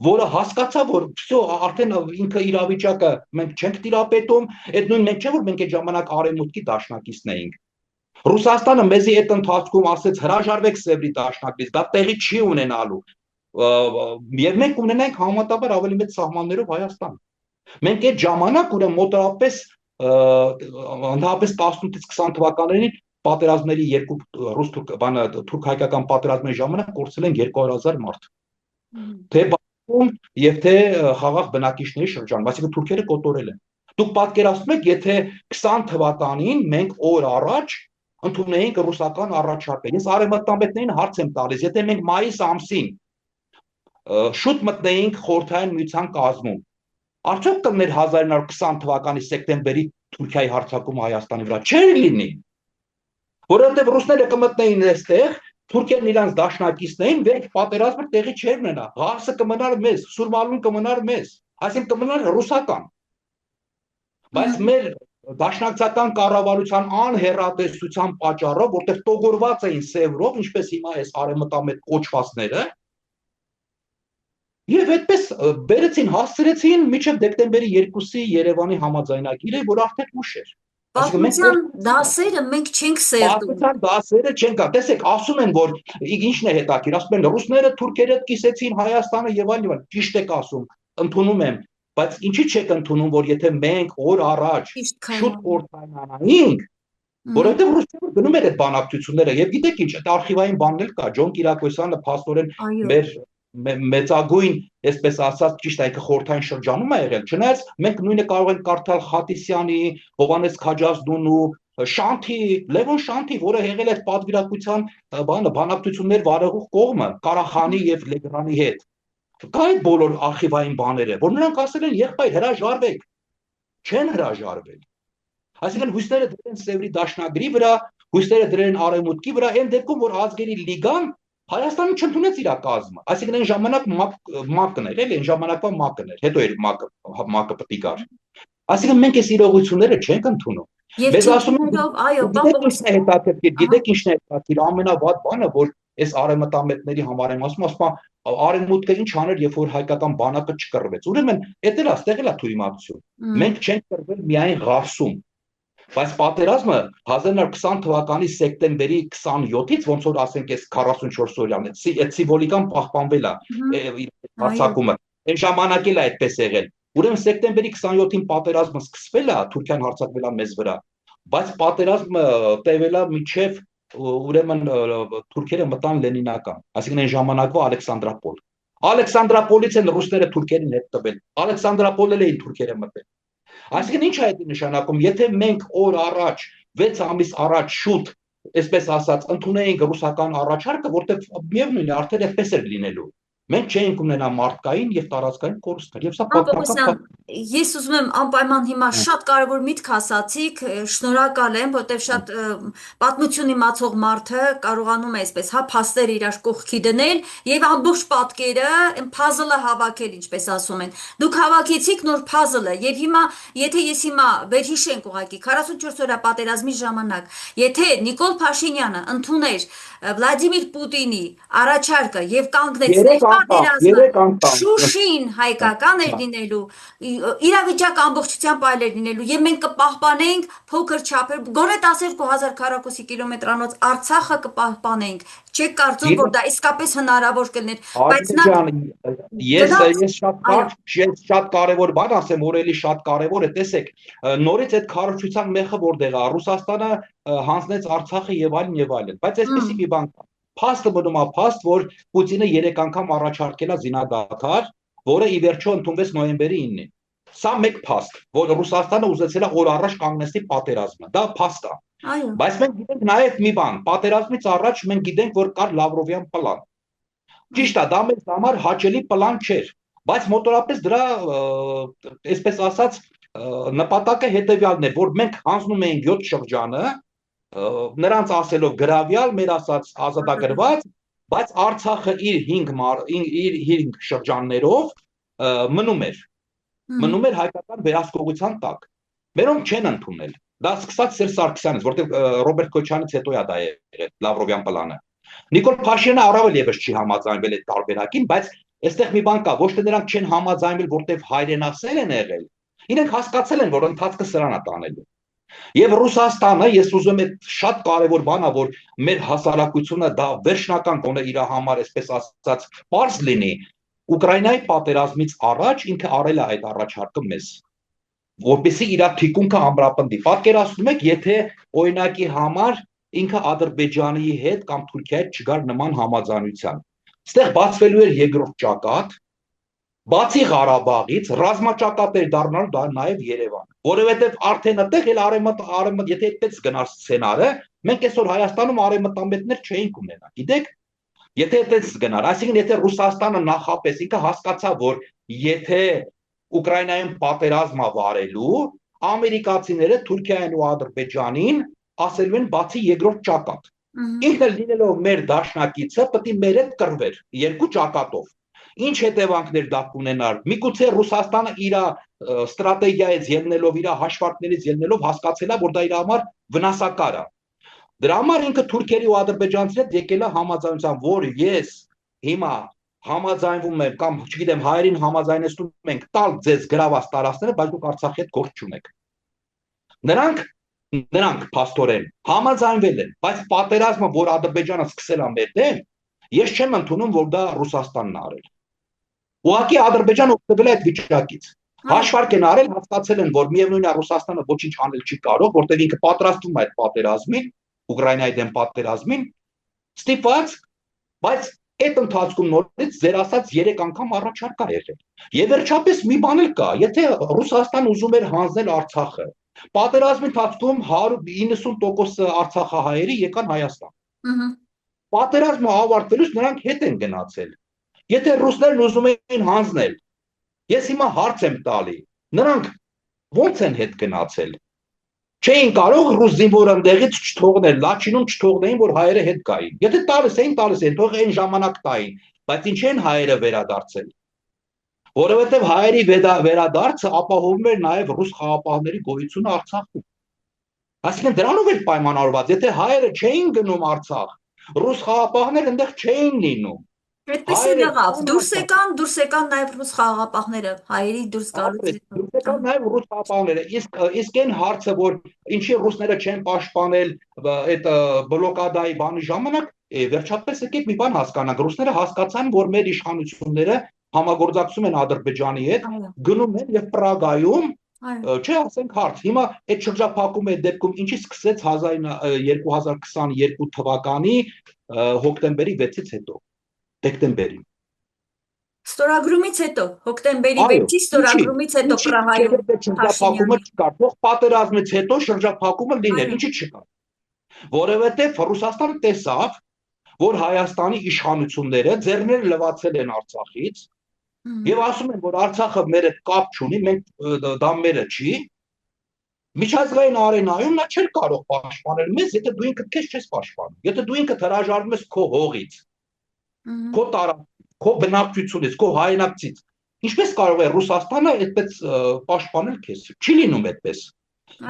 S2: որը հասկացավ, որ վсё, արդեն ինքը իրավիճակը մենք չենք տիրապետում, այդ նույն մենք չէ, որ մենք այդ ժամանակ արևմուտքի դաշնակիցն էինք։ Ռուսաստանը մեզի այդ ընթացքում ասեց հրաժարվեք Սևրի դաշնակից, դա տեղի չի ունենալու։ Եվ մենք ունենանք համեմատաբար ավելի մեծ սահմաններով Հայաստան։ Մենք այդ ժամանակ ուրեմն մոտավորապես ընդհանրապես 18-ից 20 թվականներին պատերազմների երկու ռուս-թուրք բանը թուրք-հայկական պատերազմների ժամանակ կորցրել են 200,000 մարդ։ Թե բանակում եւ թե խաղաղ բնակիչների շրջանում, այսինքն թուրքերը կոտորել են։ Դուք պատկերացնում եք, եթե 20 թվականին մենք օր առաջ ընդունեինք ռուսական առաջարկը։ Ես արևմտամետներին հարց եմ տալիս, եթե մենք մայիս ամսին շուտ մտնեինք խորհրդային միության կազմում, արդյոք կներ 1920 թվականի սեպտեմբերի Թուրքիայի հարձակումը Հայաստանի վրա չէր լինի, որովհետև ռուսները կմտնեին այստեղ, թուրքերն իրանց դաշնակիցն էին, վերջ պատերազմը տեղի չէր ունենա, Ղարսը կմնար մեզ, Սուրմալուն կմնար մեզ, այսինքն կմնար ռուսական։ Բայց մեր դաշնակցական կառավարության անհեռատեսության պատճառով, որտեղ տոգորված էին Սևրով, ինչպես հիմա այս արևմտամետ կոչվածները, եւ այդպես բերեցին, հասցրեցին մինչեւ դեկտեմբերի 2-ի Երևանի համաձայնագիրը, որ արդեն ուշ էր։
S1: Պատմության դասերը մենք չենք սերտում։
S2: Պատմության դասերը չենք, տեսեք, ասում են, որ ինչն է հետաքրքիր, ասում են ռուսները թուրքերը կիսեցին Հայաստանը եւ այլն, ճիշտ եք ասում, ընդունում եմ, բայց ինչի չեք ընդունում, որ եթե մենք օր առաջ շուտ կորցանանայինք, որովհետեւ ռուսները գնում էր այդ բանակցությունները եւ գիտեք ինչ, այդ արխիվային բանն էլ կա, Ջոն Կիրակոսյանը փաստորեն մեր մեծագույն, այսպես ասած, ճիշտ այդը խորհրդային շրջանում է եղել, չնայած մենք նույնը կարող ենք կարդալ Խատիսյանի, Հովհաննես Քաջազդունու, Շանթի, Լևոն Շանթի, որը եղել է պատվիրակության բանակցություններ վարողող կողմը Ղարախանի եւ Լեգրանի հետ։ Կա այդ բոլոր արխիվային բաները, որ նրանք ասել են եղբայր հրաժարվեք, չեն հրաժարվել։ Այսինքն հույսները դրել են Սևրի դաշնագրի վրա, հույսները դրել են Արևմուտքի վրա, այն դեպքում, որ ազգերի լիգան Հայաստանը չընդունեց իր կազմը, այսինքն այն ժամանակ ՄԱԿ-ն էր, այն ժամանակվա ՄԱԿ-ն էր, հետո էր ՄԱԿ-ը պետք է գար։ Այսինքն մենք այս իրողությունները չենք ընդունում։ Մեզ ասում են,
S1: այո,
S2: գիտեք ինչն է հետաքրքիր, ամենավատ բանը, որ այս արևմտամետների համար եմ ասում, արևմուտքը ինչ աներ, երբ որ հայկական բանակը չկռվեց։ Ուրեմն, դա էլ այստեղ էլ է թույլատվություն։ Մենք չենք կռվել միայն Ղարսում, բայց պատերազմը 1920 թվականի սեպտեմբերի 27-ից ոնց որ ասենք այս 44 օրյան այդ սիմվոլիկան պահպանվել է հարձակումը այն ժամանակ էլ է այդպես եղել ուրեմն սեպտեմբերի 27-ին պատերազմը սկսվել է Թուրքիան հարձակվել է մեզ վրա բայց պատերազմը տևել է մինչև ուրեմն թուրքերը մտան Լենինական այսինքն այն ժամանակվա Ալեքսանդրապոլից են ռուսները թուրքերին հետ տվել Ալեքսանդրապոլել էին թուրքերը մտել Այսինքն ինչ է դա նշանակում, եթե մենք օր առաջ, 6 ամիս առաջ շուտ, այսպես ասած, ընդունեինք ռուսական առաջարկը, որտեղ միևնույն է, արդեն այդպես էր լինելու։ Մենք չէինք ունենա մարդկային եւ տարածքային կորուստներ, եւ սա պատմական
S1: Ես ուզում եմ անպայման հիմա շատ կարևոր միտք ասացիք, շնորհակալ եմ, որտեղ շատ պատմություն իմացող մարդը կարողանում է այսպես, հա, փաստերը իրար կողքի դնել եւ ամբողջ պատկերը, puzzle-ը հավաքել, ինչպես ասում են։ Դուք հավաքեցիք նոր puzzle-ը եւ հիմա, եթե ես հիմա վերհիշենք ուղղակի 44 օրյա պատերազմի ժամանակ, եթե Նիկոլ Փաշինյանը ընդուներ Վլադիմիր Պուտինի առաջարկը եւ կանգնեցներ պատերազմը,
S2: երեք անգամ,
S1: Շուշին հայկական էր լինելու, իրավիճակը ամբողջությամբ այլ էր լինելու եւ մենք կպահպանենք փոքր չափեր, գոնե 12,000 քառակուսի կիլոմետրանոց Արցախը կպահպանենք։ Չեք կարծում, որ դա իսկապես հնարավոր կլիներ, բայց
S2: Արմեն
S1: նա
S2: ջան,
S1: գնաց, այո,
S2: ես շատ կարևոր բան ասեմ, որ էլի շատ կարևոր է, տեսեք, նորից այդ քարոզչության մեխը որտեղ է, Ռուսաստանը հանձնեց Արցախը եւ այլն, բայց այսպեսի մի բան կա։ Փաստը մնում է փաստ, որ Պուտինը 3 անգամ առաջարկել է զինադադար, որը ի վերջո ընդունվեց նոյեմբերի 9-ին։ Սա մեկ փաստ, որ Ռուսաստանը ուզեցել է օր առաջ կանգնեցնի պատերազմը, դա փաստ է։
S1: այո,
S2: Բայց մենք գիտենք նաև մի բան, պատերազմից առաջ մենք գիտենք, որ կար Լավրովյան պլան։ Ճիշտ է, դա մեզ համար հաճելի պլան չէր, բայց մոտորապես դրա, այսպես ասած, նպատակը հետևյալն է, որ մենք հանձնում էինք 7 շրջանը, նրանց ասելով գրավյալ, մեր ասած ազատագրված, բայց Արցախը իր 5 շրջաններով մնում էր, հայկական վերահսկողության տակ։ Մերոնք չեն ընդունել։ Դա սկսած Սերժ Սարգսյանից, որտեղ Ռոբերտ Քոչյանի հետո է դա եղել Լավրովյան պլանը։ Նիկոլ Փաշինյանը առավել եւս չի համաձայնվել այդ տարբերակին, բայց այստեղ մի բան կա, ոչ թե նրանք չեն համաձայնվել, որտեղ հայրենասեր են եղել։ Իրենք հասկացել են, որ ընթացքը սրան է տանելու։ Եվ Ռուսաստանը, ես ուզում եմ շատ կարևոր բան է, որ մեր հասարակությունը դա վերջնական կոնե իր համար, այսպես ասած, པարզ լինի, Ուկրաինայի պատերազմից առաջ ինքը արել է այդ առաջարկը մեզ, որպեսզի իր թիկունքը ամրապնդի։ Պատկերացնում եք, եթե օրինակի համար ինքը Ադրբեջանի հետ կամ Թուրքիայի հետ չգար նման համաձայնության։ Այստեղ բացվելու էր երկրորդ ճակատ, բացի Ղարաբաղից ռազմաճակատ էր դառնալու դա նաև Երևան, որովհետև արդեն այդտեղ էլ արևմտ, եթե այդպես գնար սցենարը, մենք այսօր Հայաստանում արևմտամետներ չէինք ունենա, գիտեք։ Եթե այդպես գնար, այսինքն եթե Ռուսաստանը նախապես ինքը հասկացավ, որ եթե Ուկրաինայում պատերազմը վարելու, ամերիկացիները Թուրքիային ու Ադրբեջանին ասելու են բացի երկրորդ ճակատ։ Ինքն էլ լինելով մեր դաշնակիցը, պետք է մեր հետ կռվեր երկու ճակատով։ Ինչ հետևանքներ դա կունենար։ Միգուցե Ռուսաստանը իր ստրատեգիայից ելնելով, իր հաշվարկներից ելնելով հասկացել է, որ դա իր համար վնասակար է։ Դրա համար ինքը թուրքերի ու ադրբեջանցի հետ եկել է համաձայնության, որ ես հիմա համաձայնվում եմ կամ չգիտեմ հայերին համաձայնեցնում ենք տալ ձեզ գրաված տարածքները, բայց դուք Արցախի հետ գործ չունեք։ Նրանք փաստորեն համաձայնվել են, բայց պատերազմը, որ Ադրբեջանը սկսել է մեր դեմ, ես չեմ ընդունում, որ դա Ռուսաստանն է արել։ Ուղղակի Ադրբեջանը օգտվել է այդ վիճակից։ Հաշվարկ են արել, հասկացել են, որ միևնույն է Ռուսաստանը ոչինչ անել չի կարող, որտեղ ինքը պատրաստվում է այդ պատերազմին, Ուկրաինայի դեմ պատերազմին, ստիպված, բայց այդ ընթացքում նորից ձեր ասած 3 անգամ առաջարկ ա եղել։ Եվ վերջապես մի բան էլ կա, եթե Ռուսաստանը ուզում էր հանձնել Արցախը, պատերազմի ընթացքում 90% արցախահայերի եկան Հայաստան։ Պատերազմը ավարտվելուց նրանք հետ են գնացել։ Եթե ռուսներն ուզում էին հանձնել, ես հիմա հարց եմ տալի, նրանք ո՞նց են հետ գնացել։ Չէին կարող ռուս զինվորը ընդեղից չթողնել, Լաչինում չթողնեին, որ հայերը հետ գային։ Եթե տալիս էին, թող այն ժամանակ տային, բայց ինչ են հայերը վերադարձել։ Որովհետև հայերի վերադարձը ապահովում էր նաև ռուս խաղապահների գոյությունը Արցախում։ Այսինքն դրանով էր պայմանավորված, եթե հայերը չէին գնում Արցախ, ռուս խաղապահներ այնտեղ չէին լինում։
S1: Այդպես էլ եղավ։ Դուրս եկան նաև ռուս խաղաղապահները, հայերի դուրս գալուց հետո։
S2: Դուրս եկան նաև ռուս խաղապահները։ Իսկ այն հարցը, որ ինչի ռուսները չեն պաշտպանել այդ բլոկադայի բանի ժամանակ, վերջապես եկեք մի բան հասկանանք, ռուսները հասկացան, որ մեր իշխանությունները համագործակցում են Ադրբեջանի հետ, գնում են եւ Պրագայում, չէ, ասենք հարց։ Հիմա այդ շրջափակումը այդ դեպքում ինչի սկսեց 2022 թվականի հոկտեմբերի 6-ից հետո, դեկտեմբերին։
S1: Ստորագրումից հետո, հոկտեմբերի 6-ի ստորագրումից հետո Պրահայում
S2: շրջափակումը չկար, թող պատերազմից հետո շրջափակումը լիներ, ինչի չկար։ Որովհետև Ռուսաստանը տեսավ, որ Հայաստանի իշխանությունները ձեռները լվացել են Արցախից, Եվ ասում են, որ Արցախը մեր հետ կապ չունի, մենք դա մերը չի, միջազգային արենայում նա չէր կարող պաշտպանել մեզ, եթե դու ինքդ քեզ չես պաշտպանում, եթե դու ինքդ հրաժարվում ես քո հողից, քո տարածքից, քո բնակչությունից, քո հայրենակցից, ինչպես կարող է Ռուսաստանը այդպես պաշտպանել քեզ, չի լինում այդպես,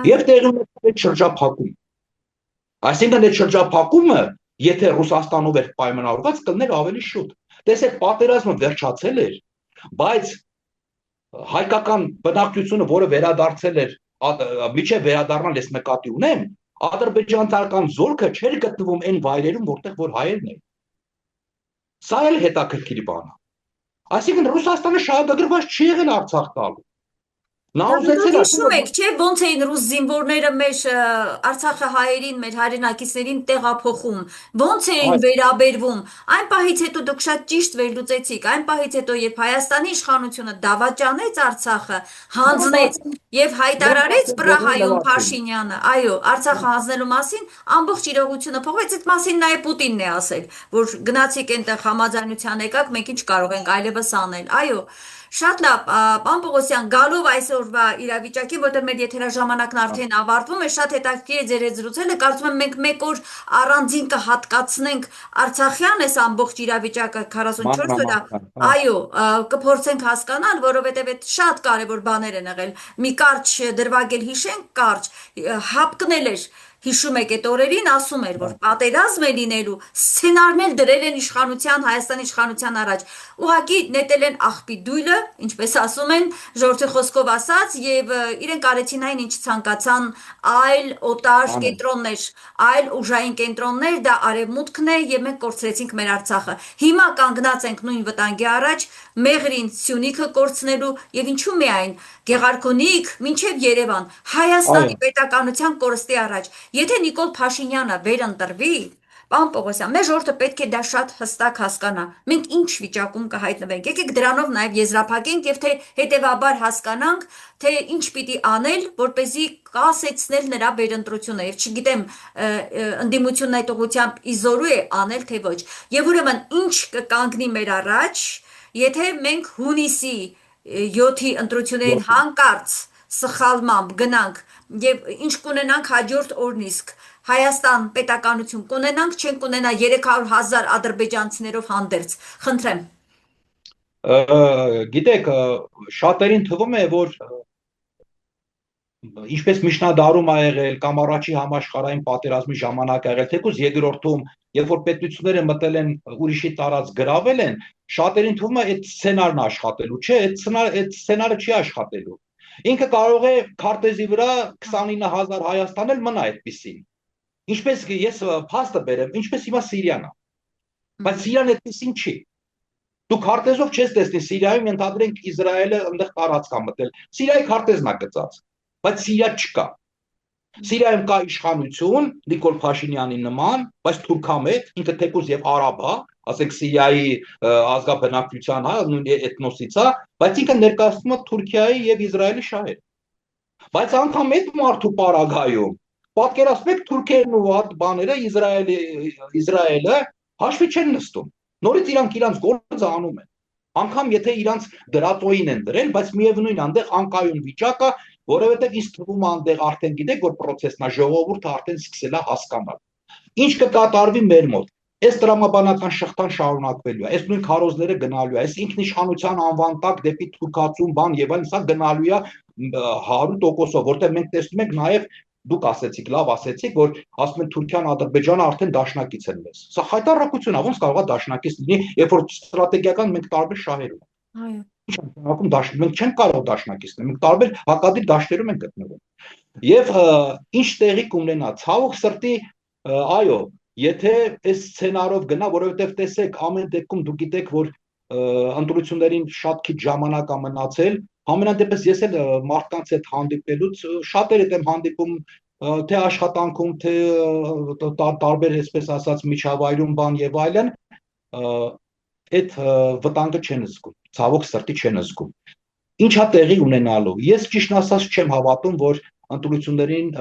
S2: եւ տեղի ունեցել այդ շրջափակում, այսինքն այդ շրջափակումը, եթե Ռուսաստանով էր պայմանավորված, կլներ ավելի շուտ, տեսեք, պատերազմը վերջացել էր, բայց հայկական բնակչությունը, որը վերադարձել էր, միջև վերադառնալ ես նկատի ունեմ, ադրբեջանական զորքը չէր գտնվում այն վայրերում, որտեղ որ հայերն էին։ Սա էլ հետաքրքիր բան է։ Այսինքն Ռուսաստանը շահագրգռված չի եղել Արցախ տալու։ Նա
S1: Դուք
S2: ուզեցել
S1: հիշում
S2: է,
S1: եք, չէ՞, ոնց էին ռուս զինվորները մեր Արցախի հայերին, մեր հայրենակիցներին տեղափոխում, ոնց էին վերաբերվում։ Այն պահից հետո դուք շատ ճիշտ վերլուծեցիք, այն պահից հետո, երբ Հայաստանի իշխանությունը դավաճանեց Արցախը, հանձնեց եւ հայտարարեց Պրահայում Փաշինյանը, այո, Արցախը հանձնելու մասին, ամբողջ իրողությունը փոխվեց, այդ մասին նաեւ Պուտինն է ասել, որ գնացիք այնտեղ համաձայնության եկաք, մենք ինչ կարող ենք այլևս անել։ Այո, շատ լավ, պարոն Պողոսյան, գալով այսօրվա իրավիճակի, որտեղ մեր եթերաժամանակն արդեն ավարտվում է, շատ հետաքրքիր է ձեր հետ զրուցելը, կարծում եմ մենք մեկ օր առանձին կհատկացնենք Արցախյան այս ամբողջ իրավիճակը 44 օրը, այո, կփորձենք հասկանալ, որովհետև այդ շատ կարևոր բաներ են եղել, մի կարճ դրվագել հիշենք, կարճ, հապկնել էր, հիշում եք այդ օրերին, ասում էր, որ պատերազմ է լինելու, սցենարներ դրել են իշխանության, Հայաստանի իշխանության առաջ, ուղղակի նետել են աղբի դույլը, ինչպես ասում են, ժողովրդի խոսքով ասած, եւ իրենք արեցին այն, ինչ ցանկացան, այլ օտար կենտրոններ, այլ ուժային կենտրոններ, դա արևմուտքն է եւ մենք կորցրեցինք մեր Արցախը։ Հիմա կանգնած ենք նույն վտանգի առաջ, Մեղրին, Սյունիքը կորցնելու եւ ինչու՞ միայն Գեղարքունիք, մինչև Երևան, Հայաստանի պետականության կորստի առաջ։ Եթե Նիկոլ Փաշինյանը վերընտրվի, պարոն Պողոսյան, մեր ժողովուրդը պետք է դա շատ հստակ հասկանա։ Մենք ինչ վիճակում կհայտնվենք։ Եկեք դրանով նաև եզրափակենք եւ թե հետեւաբար հասկանանք, թե ինչ պիտի անել, որպեսզի կասեցնել նրա վերընտրությունը։ Եվ չգիտեմ, ընդդիմությունն այդ ուղղությամբ իզորու է անել, թե ոչ։ Եվ ուրեմն ինչ կկանգնի մեր առաջ, եթե մենք հունիսի 7-ի ընտրություններին հանկարծ սխալմամբ գնանք եւ ինչ կունենանք հաջորդ օրն իսկ Հայաստան պետականություն կունենանք, չենք կունենա 300,000 ադրբեջանցիներով հանդերձ։ Խնդրեմ։
S2: Գիտեք, շատերին թվում է, որ ինչպես միջնադարում ա եղել կամ առաջի համաշխարհային պատերազմի ժամանակ ա եղել, թեկուզ երկրորդում, երբ որ պետությունները մտել են ուրիշի տարած գրավել են, շատերին թվում է այդ սցենարն աշխատելու, չէ, այդ սցենարը չի աշխատելու։ Ինքը կարող է քարտեզի վրա 29,000 Հայաստան էլ մնա այդպեսին։ Ինչպես ես փաստը բերեմ, ինչպես հիմա Սիրիան է։ Բայց Սիրիան այդպեսին չի։ Դու քարտեզով չես տեսնի Սիրիայում, ընդհանրենք Իսրայելը այնտեղ տարածք կա մտել։ Սիրիայի քարտեզն է գծած, բայց Սիրիա չկա։ Սիրիայում կա իշխանություն Նիկոլ Փաշինյանի նման, բայց թուրքամետ, ինքը թեկուզ եւ արաբ է, ասենք Սիրիայի ազգաբնակչության, նույն էթնոսից է, բայց ինքը ներկայացնում է Թուրքիայի եւ Իսրայելի շահեր։ Բայց անգամ այդ մարդու պարագայում պատկերացնում եք թուրքերն ու այդ բաները Իսրայելը հաշվի չեն նստում։ Նորից իրանք գործը անում են։ Անգամ եթե իրանք դրատոին են դրել, բայց միևնույն այնտեղ անկայուն վիճակ է, որովհետև ինձ թվում է այնտեղ արդեն գիտեք որ process-ն է, ժողովուրդը արդեն սկսել է հասկանալ։ Ինչ կկատարվի մեր մոտ։ Այս տրամաբանական շղթան շարունակվելու է, այս նույն քարոզները գնալու է, այս ինքնիշխանության անվան տակ դեպի թուրքացում բան եւ այլն, սա գնալու է 100%-ով, որտեղ մենք տեսնում ենք նաեւ դուք ասեցիք, լավ ասեցիք, որ ասում են Թուրքիան, Ադրբեջանը արդեն դաշնակից են մեզ։ Սա խայտարակություն է, ոնց կարող է դաշնակից լինի, երբ որ ստրատեգիական մենք տարբեր շահեր ունենք։
S1: Այո։
S2: Ինչ նշանակում դաշտ, մենք չենք կարող դաշնակից լինել, մենք տարբեր հակադիր դաշտերում ենք գտնվում։ Եվ ինչ տեղի կունենա, ցավոք սրտի, այո, եթե այս սցենարով գնա, որովհետև տեսեք, ամեն դեպքում դուք գիտեք, որ ընտրություններին շատ քիչ ժամանակ է մնացել, համենայնդեպս ես էլ մարդկանց հետ հանդիպելուց շատեր հետ եմ հանդիպում թե աշխատանքում, թե տարբեր, այսպես ասած, միջավայրում բան եւ այլն, այդ վտանգը չեն զգում, ցավոք սրտի չեն զգում։ Ինչա տեղի ունենալու։ Ես ճիշտ ասած չեմ հավատում, որ ընտրություններին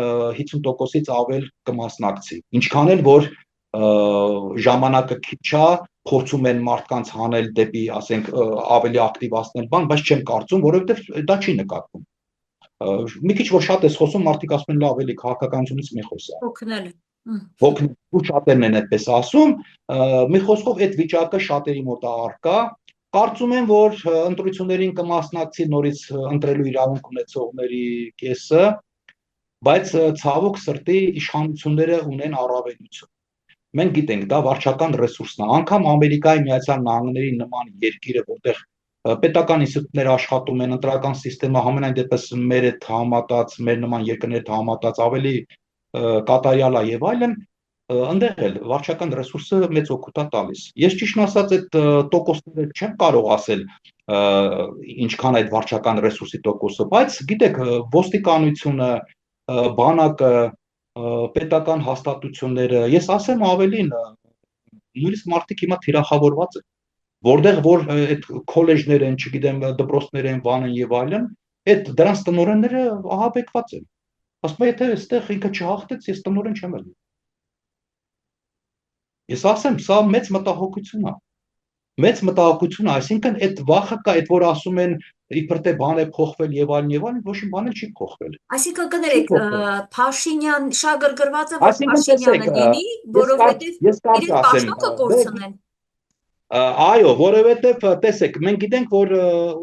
S2: 50%-ից ավել կմասնակցի։ Ինչքան էլ որ ժամանակը քիչ է, փորձում են մարդկանց հանել դեպի, ասենք, ավելի ակտիվացնել բան, բայց չեմ կարծում, որովհետև դա չի նկատվում։ Մի քիչ որ շատ ես խոսում, մարդիկ ասում են լավ, էլի քաղաքականությունից մի խոսա։
S1: օգնել։
S2: Հոգնու շատերն են այդպես ասում, մի խոսքով այդ վիճակը շատերի մոտ է առկա։ Կարծում եմ, որ ընտրություններին կմասնակցի նորից ընտրելու իրավունք ունեցողների կեսը, բայց ցավոք սրտի իշխանությունները ունեն առավելություն։ Մենք գիտենք, դա վարչական ռեսուրսն է, անգամ Ամերիկայի Միացյալ Նահանգների նման երկիրը, որտեղ պետական ինստիտուտները աշխատում են, ընտրական համակարգը համենայն դեպս մեր հետ համատած, մեր նման երկրների հետ համատած ավելի կատարյալ է եւ այլն, այնտեղ էլ վարչական ռեսուրսը մեծ օգուտ է տալիս։ Ես ճիշտ ասած այդ տոկոսները չեմ կարող ասել ինչքան այդ վարչական ռեսուրսի տոկոսը, բայց գիտեք, ոստիկանությունը, բանակը, պետական հաստատությունները, ես ասեմ ավելին, նույնիսկ մարդիկ հիմա թիրախավորված են, որտեղ որ այդ քոլեջներ են, չգիտեմ, դպրոցներ են, բան են եւ այլն, այդ դրանց տնօրենները ահաբեկված են։ Ասում եմ, եթե այստեղ ինքը չհաղթեց, ես տնօրեն չեմ ելնի։ Ես ասեմ, սա մեծ մտահոգություն է։ Մեծ մտահոգություն է, այսինքն այդ վախը կա, այդ որ ասում են իբր թե բան է փոխվել եւ այլն, ոչ մի բան էլ չի փոխվել։
S1: Այսինքն
S2: Չի
S1: կներեք,
S2: փոխվել։
S1: Փաշինյան շատ գրգռված է, որ
S2: Այսինքն տեսեք,
S1: Փաշինյանը լինի, որովհետև
S2: ես կարճ
S1: իրենք
S2: ասեմ,
S1: պաշտոն կկորցնեն։
S2: այո, որովհետև տեսեք, մենք գիտենք, որ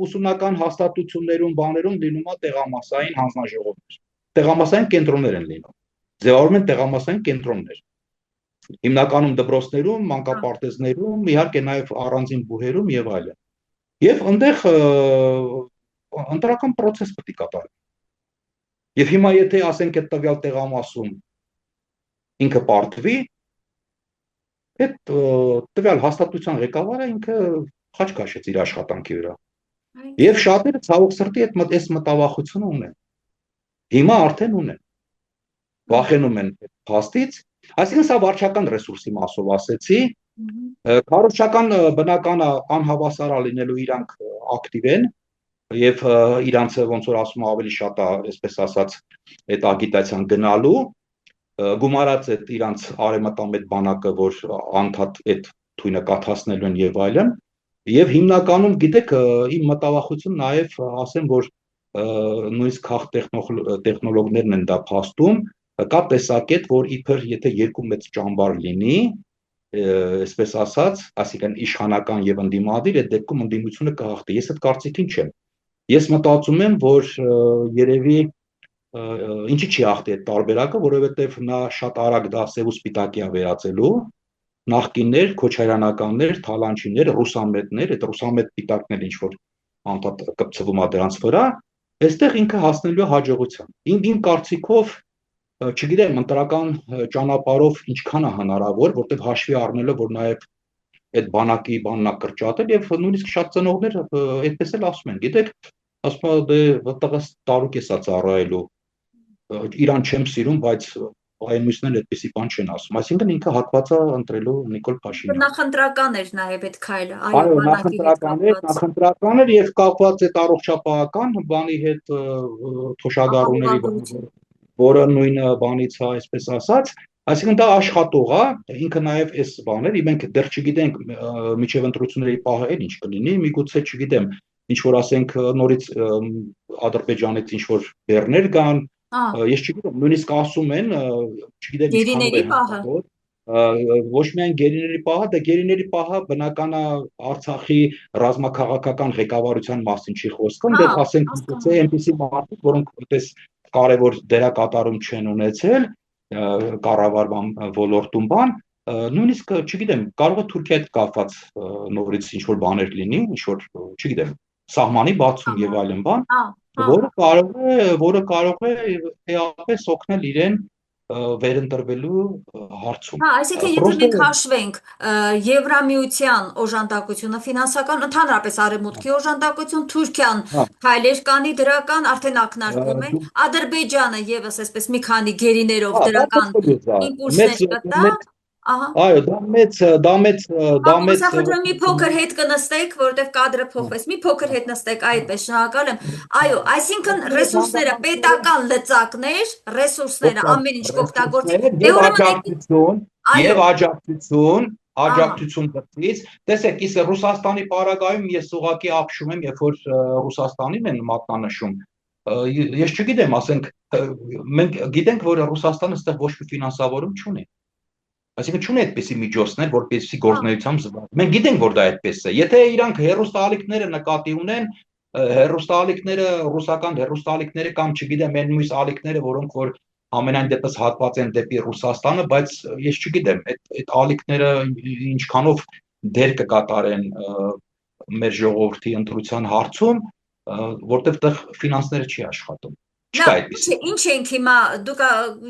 S2: ուսումնական հաստատություններում, բաներում լինում է տեղամասային հանձնաժողովներ։ Տեղամասային կենտրոններ են լինում։ Ձևավորում են տեղամասային կենտրոններ։ Հիմնականում դպրոցներում, մանկապարտեզներում, իհարկե նաև առանձին բուհերում եւ այլն։ Եվ այնտեղ ընտրական process պետք է կատարվի։ Եվ հիմա եթե ասենք այդ տվյալ տեղամասում ինքը պարտվի, այդ տվյալ հաստատության ղեկավարը ինքը խաչ քաշեց իր աշխատանքի վրա։ Եվ շատերը ցավոք սրտի այս մտավախությունը ունեն։ Հիմա արդեն ունեն։ Վախենում են փաստից, այսինքն սա վարչական ռեսուրսի մասով ասեցի, քարոզչական բնական անհավասար լինելու իրանք ակտիվ են եւ իրանց ոնց որ ասում ավելի շատ է, այսպես ասած, այդ ագիտացիան գնալու, գումարած այդ իրանց արեմտամետ բանակը, որ անդադ այդ թույնը կաթացնելու են եւ այլն, եւ հիմնականում գիտեք, իմ մտավախություն նաեւ ասեմ, որ նույնիսկ քաղ տեխնոլոգներն են դա փաստում, կա տեսակետ, որ իբր եթե երկու մեծ ճամբար լինի, այսպես ասած, այսինքն իշխանական եւ ընդդիմադիր, այդ դեպքում ընդդիմությունը կհաղթի։ Ես այդ կարծիքին չեմ։ Ես մտածում եմ, որ երևի ինչի չի հաղթի այդ տարբերակը, որովհետեւ նա շատ արագ դա սև ու սպիտակի է վերածելու, նախկիններ, քոչարյանականներ, թալանչիներ, ռուսամետներ, այդ ռուսամետ պիտակները ինչ որ անդադ կպցվում է դրանց վրա, այստեղ ինքը հասնելու է հաջողության։ Իմ կարծիքով չգիտեմ, ընտրական ճանապարհով ինչքան է հնարավոր, որտեղ հաշվի առնելով, որ նաև այդ բանակի բաննա կրճատել եւ նույնիսկ շատ ծնողներ այդպես էլ ասում են, գիտեք, ասում են դե վտակս տարուկ էսա ծառայելու, իրան չեմ սիրում, բայց այն մյուսներն այդպեսի բան չեն ասում, այսինքն ինքը հակված է ընտրելու Նիկոլ Փաշինյանին։
S1: Նախընտրական էր նաև այդ քայլը, այո, բանակի հետ
S2: նախընտրական էր եւ կապված այդ առողջապահական բանի հետ, թոշակառուների բանը, որը նույն բանից է, այսպես ասած, այսինքն դա աշխատող է, ինքը նաև այս բաներ, մենք դեռ չգիտենք միջև ընտրությունների պահը էլ ինչ կլինի, միգուցե չգիտեմ, ինչ որ ասենք նորից Ադրբեջանից ինչ որ բեռներ կան, ես չգիտեմ, նույնիսկ ասում են, չգիտեմ ինչքանով է հնարավոր, ոչ միայն գերիների պահը, դա գերիների պահը բնական է Արցախի ռազմաքաղաքական ղեկավարության մասին չի խոսքը, այնտեղ ասենք այնպիսի մարդիկ, որոնք այդպես կարևոր դերակատարում չեն ունեցել կառավարման ոլորտում բան, նույնիսկ չգիտեմ, կարող է Թուրքիայի հետ կապված նորից ինչ որ բաներ լինի, ինչ որ, չգիտեմ, սահմանի բացում եւ այլն բան, որը կարող է էապես օգնել իրեն վերընտրվելու հարցում։
S1: Հա, այսինքն եթե մենք հաշվենք Եվրամիության օժանդակությունը, ֆինանսական, ընդհանրապես Արևմուտքի օժանդակություն, Թուրքիան քայլեր կանի դրական, արդեն ակնարկվում է, Ադրբեջանը եւս այսպես մի քանի գերիներով դրական իմպուլսներ կտա, Ահա։
S2: Այո, դա մեծ
S1: Պապուկոսյան խնդրեմ մի փոքր հետ կնստեք, որովհետև կադրը փոխվեց։ Մի փոքր հետ նստեք, այդպես շնորհակալ եմ։ Այո, այսինքն ռեսուրսները, պետական լծակներ, ռեսուրսները ամեն ինչ կօգտագործի։
S2: օգտագործներ
S1: Դե ուրեմն այո,
S2: եւ
S1: ահա,
S2: աջակցություն դրսից։ Տեսեք, իսկ Ռուսաստանի պարագայում ես ուղղակի ապշում եմ, երբ որ Ռուսաստանին են մատնանշում։ Ես չգիտեմ, ասենք մենք գիտենք, որ Ռուսաստանը այստեղ ոչ մի ֆինանսավորում չունի։ Այսինքն չունի այդպիսի միջոցներ, որպեսզի
S1: հա,
S2: գործունեությամբ զբաղվի։ Մենք գիտենք, որ դա այդպես է։ Եթե իրանք հերոստալիկները նկատի ունեն, հերոստալիկները, ռուսական հերոստալիկները կամ չգիտեմ, այն մյուս ալիքները, որոնք որ ամենայն դեպս հատված են դեպի Ռուսաստանը, բայց ես չգիտեմ, այդ ալիքները ինչքանով դեր կկատարեն մեր ժողովրդի ընտրության հարցում, որտեղ տեղ ֆինանսները չի աշխատում։ Չկա
S1: լավ,
S2: այդպիսի։
S1: ինչ ենք հիմա, դուք,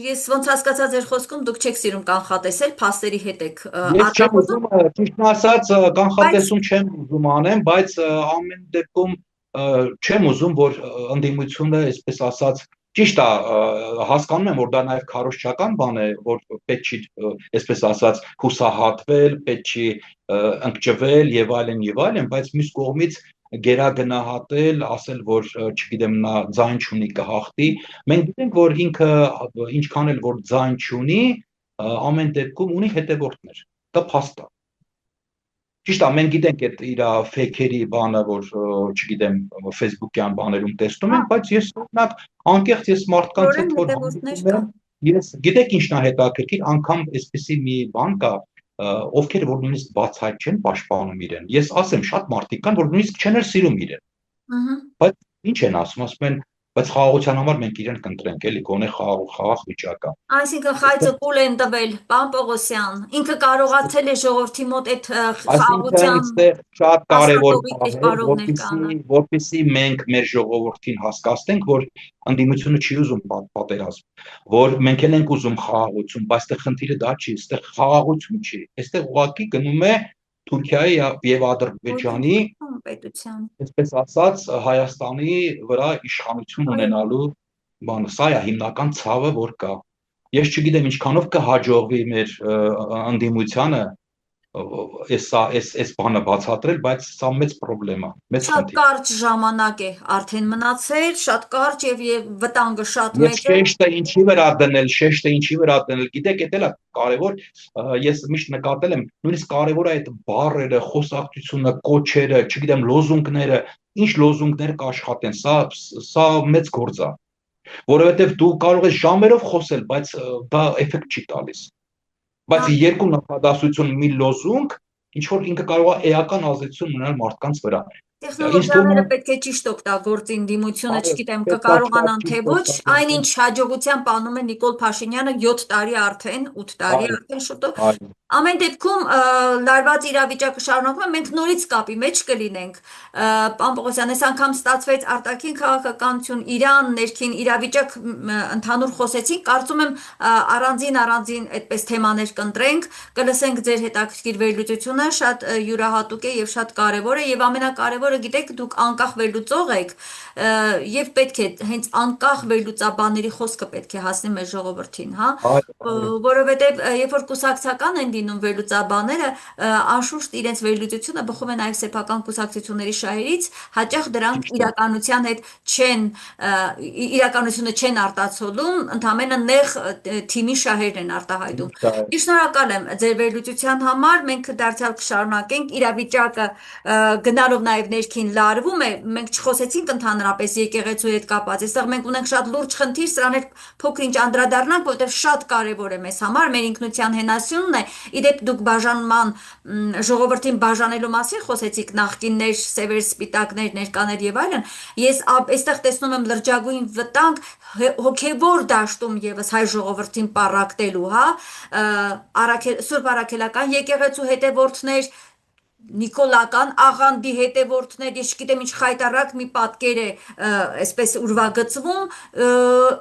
S1: ես ոնց հասկացա ձեր խոսքում, դուք չեք սիրում կանխատեսել, փաստերի հետ եք
S2: Ես չեմ
S1: արտահայտում,
S2: ուզում, ճիշտն ասած,
S1: բայց
S2: կանխատեսում չեմ ուզում անեմ, բայց ամեն դեպքում չեմ ուզում, որ ընդդիմությունը, այսպես ասած, ճիշտ է, հասկանում եմ, որ դա նաև քարոզչական բան է, որ պետք չի, այսպես ասած, հուսահատվել, պետք չի ընկճվել եւ այլն, բայց մյուս կողմից գերագնահատել, ասել, որ չգիտեմ, նա ձայն չունի կհաղթի։ Մենք գիտենք, որ ինքը ինչքան էլ որ ձայն չունի, ամեն դեպքում ունի հետևորդներ։ Դա փաստ է։ Ճիշտ է, մենք գիտենք այդ իր ֆեյքերի բանը, որ չգիտեմ, Facebook-յան բաներում տեսնում
S1: հա,
S2: ենք, բայց ես օրինակ անկեղծ ես մարդկանց
S1: բոլորին
S2: հետ որ
S1: հետևորդներ
S2: հանդիպում եմ,
S1: կան։
S2: ես գիտեք ինչն է հետաքրքիր, անգամ այսպեսի մի բան կա, ովքեր որ նույնիսկ բացահայտ չեն պաշտպանում իրեն։ Ես ասեմ, շատ մարդիկ կան, որ նույնիսկ չեն էլ սիրում իրեն։
S1: Ահա։
S2: Բայց ինչ են ասում են, բայց խաղաղության համար մենք իրեն կընտրենք, էլի, գոնե խաղաղ վիճակա։
S1: Այսինքն խայծը կուլ են տվել, պարոն Պողոսյան, ինքը կարողացել է ժողովրդի մոտ այդ
S2: Այսինքն,
S1: խաղաղության
S2: այստեղ շատ կարևոր
S1: աշխատողի
S2: բան է,
S1: կերպարով ներկայանալ։
S2: որպեսզի մենք մեր ժողովրդին հասկացնենք, որ ընդդիմությունը չի ուզում պատերազմ, որ մենք էլ ենք ուզում խաղաղություն, բայց այստեղ խնդիրը դա չի, այստեղ խաղաղություն չի, այստեղ ուղղակի գնում է Թուրքիայի եւ Ադրբեջանի,
S1: Պետության։
S2: այսպես ասած, Հայաստանի վրա իշխանություն
S1: Այո,
S2: ունենալու բանը, սա է հիմնական ցավը, որ կա։ Ես չգիտեմ ինչքանով կհաջողվի մեր ընդդիմությանը այս բանը բացատրել, բայց սա մեծ խնդրեմ է, մեծ
S1: շատ
S2: խնդիր։
S1: կարճ ժամանակ է արդեն մնացել, շատ կարճ եւ վտանգը շատ
S2: Եվ
S1: մեծ է։
S2: շեշտը ինչի վրա դնել, գիտեք, դա էլ է կարևոր, ես միշտ նկատել եմ, նույնիսկ կարևոր է այդ բառերը, խոսակցությունը, կոչերը, չգիտեմ, լոզունգները, ինչ լոզունգներ կաշխատեն, սա մեծ գործ է, որովհետև դու կարող ես ժամերով խոսել, բայց դա էֆեկտ չի տալիս։ Բայց երկու նախադասություն մի լոզունգ, ինչ որ ինքը կարող է էական ազդեցություն ունենալ մարդկանց վրա։ Ինձ թվում
S1: Տեխնոլոգիաները
S2: է,
S1: պետք է ճիշտ օգտագործին դիմությունը,
S2: այո,
S1: չգիտեմ,
S2: պետք է շատ
S1: կկարողանան թե
S2: ճիշտ
S1: ոչ, այնինչ
S2: օգտագործել։
S1: հաջողությամբ անում է Նիկոլ Փաշինյանը 7 տարի արդեն, 8 տարի
S2: Այո,
S1: արդեն շուտով։
S2: այո,
S1: Ամեն դեպքում լարված իրավիճակը շարունակվում է, մենք նորից կապի մեջ կլինենք։ Պարոն Պողոսյան, այս անգամ ստացվեց արտաքին քաղաքականություն, Իրան, ներքին իրավիճակ ընդհանուր խոսեցինք, կարծում եմ առանձին այդպես թեմաներ կընտրենք, կլսենք ձեր հետաքրքիր վերլուծությունը, շատ յուրահատուկ է եւ շատ կարեւոր է եւ ամենակարևորը գիտեք, դուք անկախ վերլուծող եք եւ պետք է հենց անկախ վերլուծաբանների խոսքը պետք է հասնի մեր ժողովրդին, հա,
S2: այո, այո,
S1: որովհետեւ երբ որ կուսակցական են լինում վերլուծաբանները, անշուշտ իրենց վերլուծությունը բխում է նաեւ սեփական կուսակցությունների շահերից, հաճախ դրանք
S2: ճիշտ է,
S1: իրականության հետ չեն իրականությունը չեն արտացոլում, ընդհանրապես նեղ թիմի շահերն են արտահայտում։
S2: ճիշտ է,
S1: Ես շնորհակալ եմ ձեր վերլուծության համար, մենք դարձյալ կշարունակենք իրավիճակը գնալով նաև ներքին լարվում է, մենք չխոսեցինք ընդհանրապես եկեղեցու հետ կապած, այստեղ մենք ունենք շատ լուրջ խնդիր, սրան էլ փոքր ինչ անդրադառնանք, որովհետև շատ կարևոր է մեզ համար, մեր ինքնության հենասյունն է, իդեպ դուք բաժանման ժողովրդին բաժանելու մասին խոսեցիք նախկիններ, սևեր, սպիտակներ, ներկաներ եւ այլն, ես այստեղ տեսնում եմ լրջագույն վտանգ հոգևոր դաշտում եւս հայ ժողովրդին պառակտելու, հա, Սուրբ Արաքելական եկեղեցու հետևորդներ, Նիկոլական աղանդի հետևորդներ, ես չգիտեմ ինչ խայտարակ մի պատկեր է այսպես ուրվագծվում,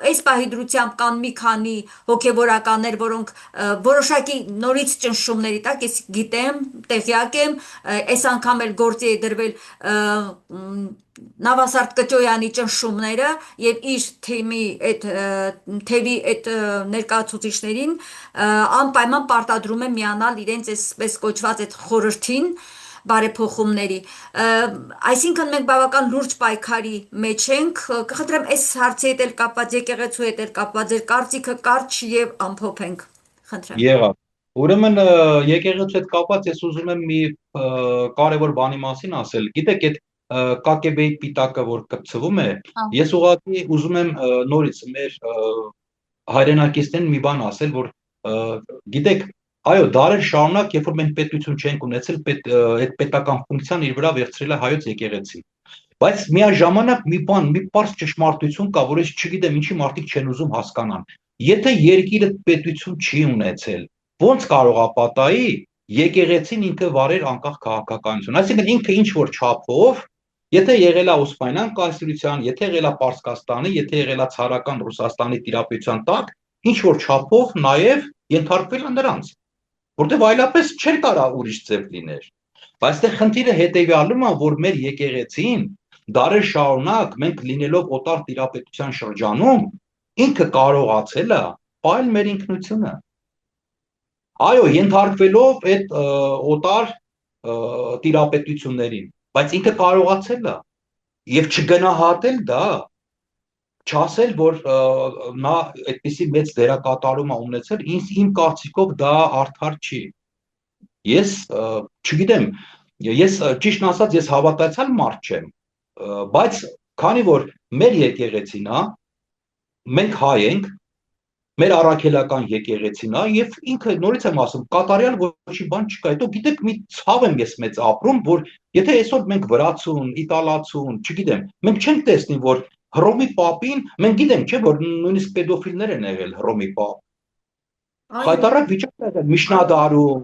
S1: այս պահի դրությամբ կան մի քանի հոգևորականներ, որոնք որոշակի նորից ճնշումների տակ, ես գիտեմ, տեղյակ եմ, այս անգամ էլ գործի է դրվել Նավասարդ Կճոյանի ճնշումները եւ իր թևի այդ ներկայացուցիչներին անպայման պարտադրում է միանալ իրենց այսպես կոչված այդ խորհրդին բարեփոխումների, այսինքն մենք բավական լուրջ պայքարի մեջ ենք, կխնդրեմ այս հարցի հետ էլ կապված, եկեղեցու հետ էլ կապված ձեր կարծիքը կարճ եւ ամփոփենք, խնդրեմ։
S2: Եղավ։ Ուրեմն եկեղեցու հետ կապված ես ուզում եմ մի կարևոր բանի մասին ասել։ Գիտեք, այդ կակեբեի պիտակը, որ կպցվում է, ես ուղղակի ուզում եմ նորից մեր հայրենակիցներին մի բան ասել, որ գիտեք, այո, դարեր շարունակ, երբ որ մենք պետություն չենք ունեցել, այդ պետական ֆունկցիան իր վրա վերցրել է հայոց եկեղեցին։ Բայց միաժամանակ մի բան, մի պարզ ճշմարտություն կա, որ ես չգիտեմ ինչի մարդիկ չեն ուզում հասկանան։ Եթե երկիրը պետություն չի ունեցել, ո՞նց կարող է պատահի եկեղեցին ինքը վարեր անկախ քաղաքականություն։ Այսինքն ինքը ինչ որ չափով, եթե եղել է Օսմանյան կայսրության, եթե եղել է Պարսկաստանի, եթե եղել է ցարական Ռուսաստանի տիրապետության տակ, ինչ որ չափով նաև ենթարկվել է նրանց, որտեղ այլապես չէր կարող ուրիշ ձև լիներ։ Բայց այստեղ խնդիրը հետևյալում է, որ մեր եկեղեցին դարեր շարունակ մենք լինելով օտար տիրապետության շրջանում ինքը կարողացել է պահել մեր ինքնությունը։ Այո, ենթարկվելով այդ օտար տիրապետություններին, բայց ինքը կարողացել է եւ չգնահատել դա, չասել, որ նա այդպիսի մեծ դերակատարում է ունեցել, իմ կարծիքով դա արդար չի։ Ես չգիտեմ, ես ճիշտն ասած ես հավատացյալ մարդ չեմ, բայց քանի որ մեր եկեղեցին է, մենք հայ ենք, մեր առաքելական եկեղեցին է եւ ինքը նորից եմ ասում, կատարյալ ոչի բան չկա։ Հետո գիտեք, մի ցավ եմ ես մեծ ապրում, որ եթե այսօր մենք վրացուն, իտալացուն, չգիտեմ, մենք չենք տեսնի, որ Հռոմի պապին, մենք գիտենք, չէ, որ նույնիսկ պեդոֆիլներ են եղել Հռոմի պապ։ Խայտարակ վիճակն է Միշնադարում,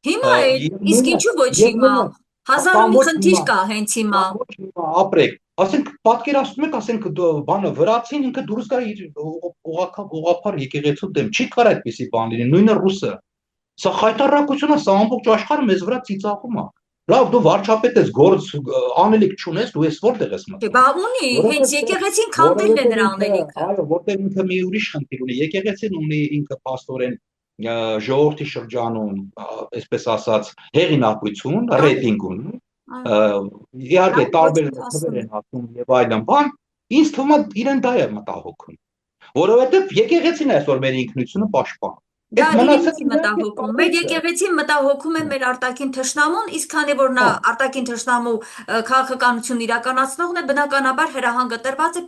S1: Հիմա էլ, իսկ ինչու ոչ հիմա։ Հազարը մի խնդիր կա հենց հիմա։
S2: Ապրեք, ասենք պատկերացնում եք, ասենք բանը վրացին ինքը դուրս գա իր ուղղափառ եկեղեցու դեմ, չի կարող այդպեսի բան լինի, նույնը ռուսը։ Սա խայտարակությունը, սա ամբողջ աշխարհը մեզ վրա ծիծաղում է։ Լավ, դու վարչապետ ես, գործ անելիք չունես, դու ես որտեղ ես մտնում։
S1: Բա ունի, հենց եկեղեցին քանդել է նրա անելիքը։
S2: Այո, որտեղ ինքը մի ուրիշ խնդիր ունի, եկեղեցին ունի ինքը փաստորեն ժողովրդի շրջանում, այսպես ասած, հեղինակություն, ռեյտինգ ունի, իհարկե տարբեր թվեր են հասնում եւ այլն, բան, ինձ թվում է իրեն դա է մտահոգում, որովհետեւ եկեղեցին է այսօր մեր ինքնությունը պաշտպանում։
S1: Դա իրենից մտահոգում։ Մեր եկեղեցին մտահոգում է մեր արտաքին թշնամուն, իսկ քանի որ նա արտաքին թշնամու քաղաքականություն իրականացնողն է, բնականաբար հրահանգը տրված է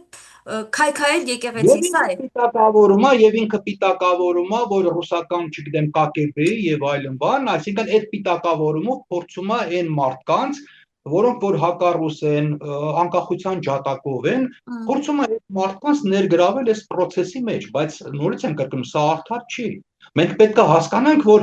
S1: քայքայել եկեղեցի, սա է։
S2: Պիտակավորում է եւ ինքը պիտակավորում է, որ ռուսական, չգիտեմ, կակեբեի եւ այլն բան, այսինքն այդ պիտակավորումով փորձում է այն մարդկանց, որոնք որ հակառուս են, անկախության ջատակով են, փորձում է այդ մարդկանց ներգրավել այս process-ի մեջ, բայց նորից եմ կրկնում, սա արդար չի։ Մենք պետք է հասկանանք, որ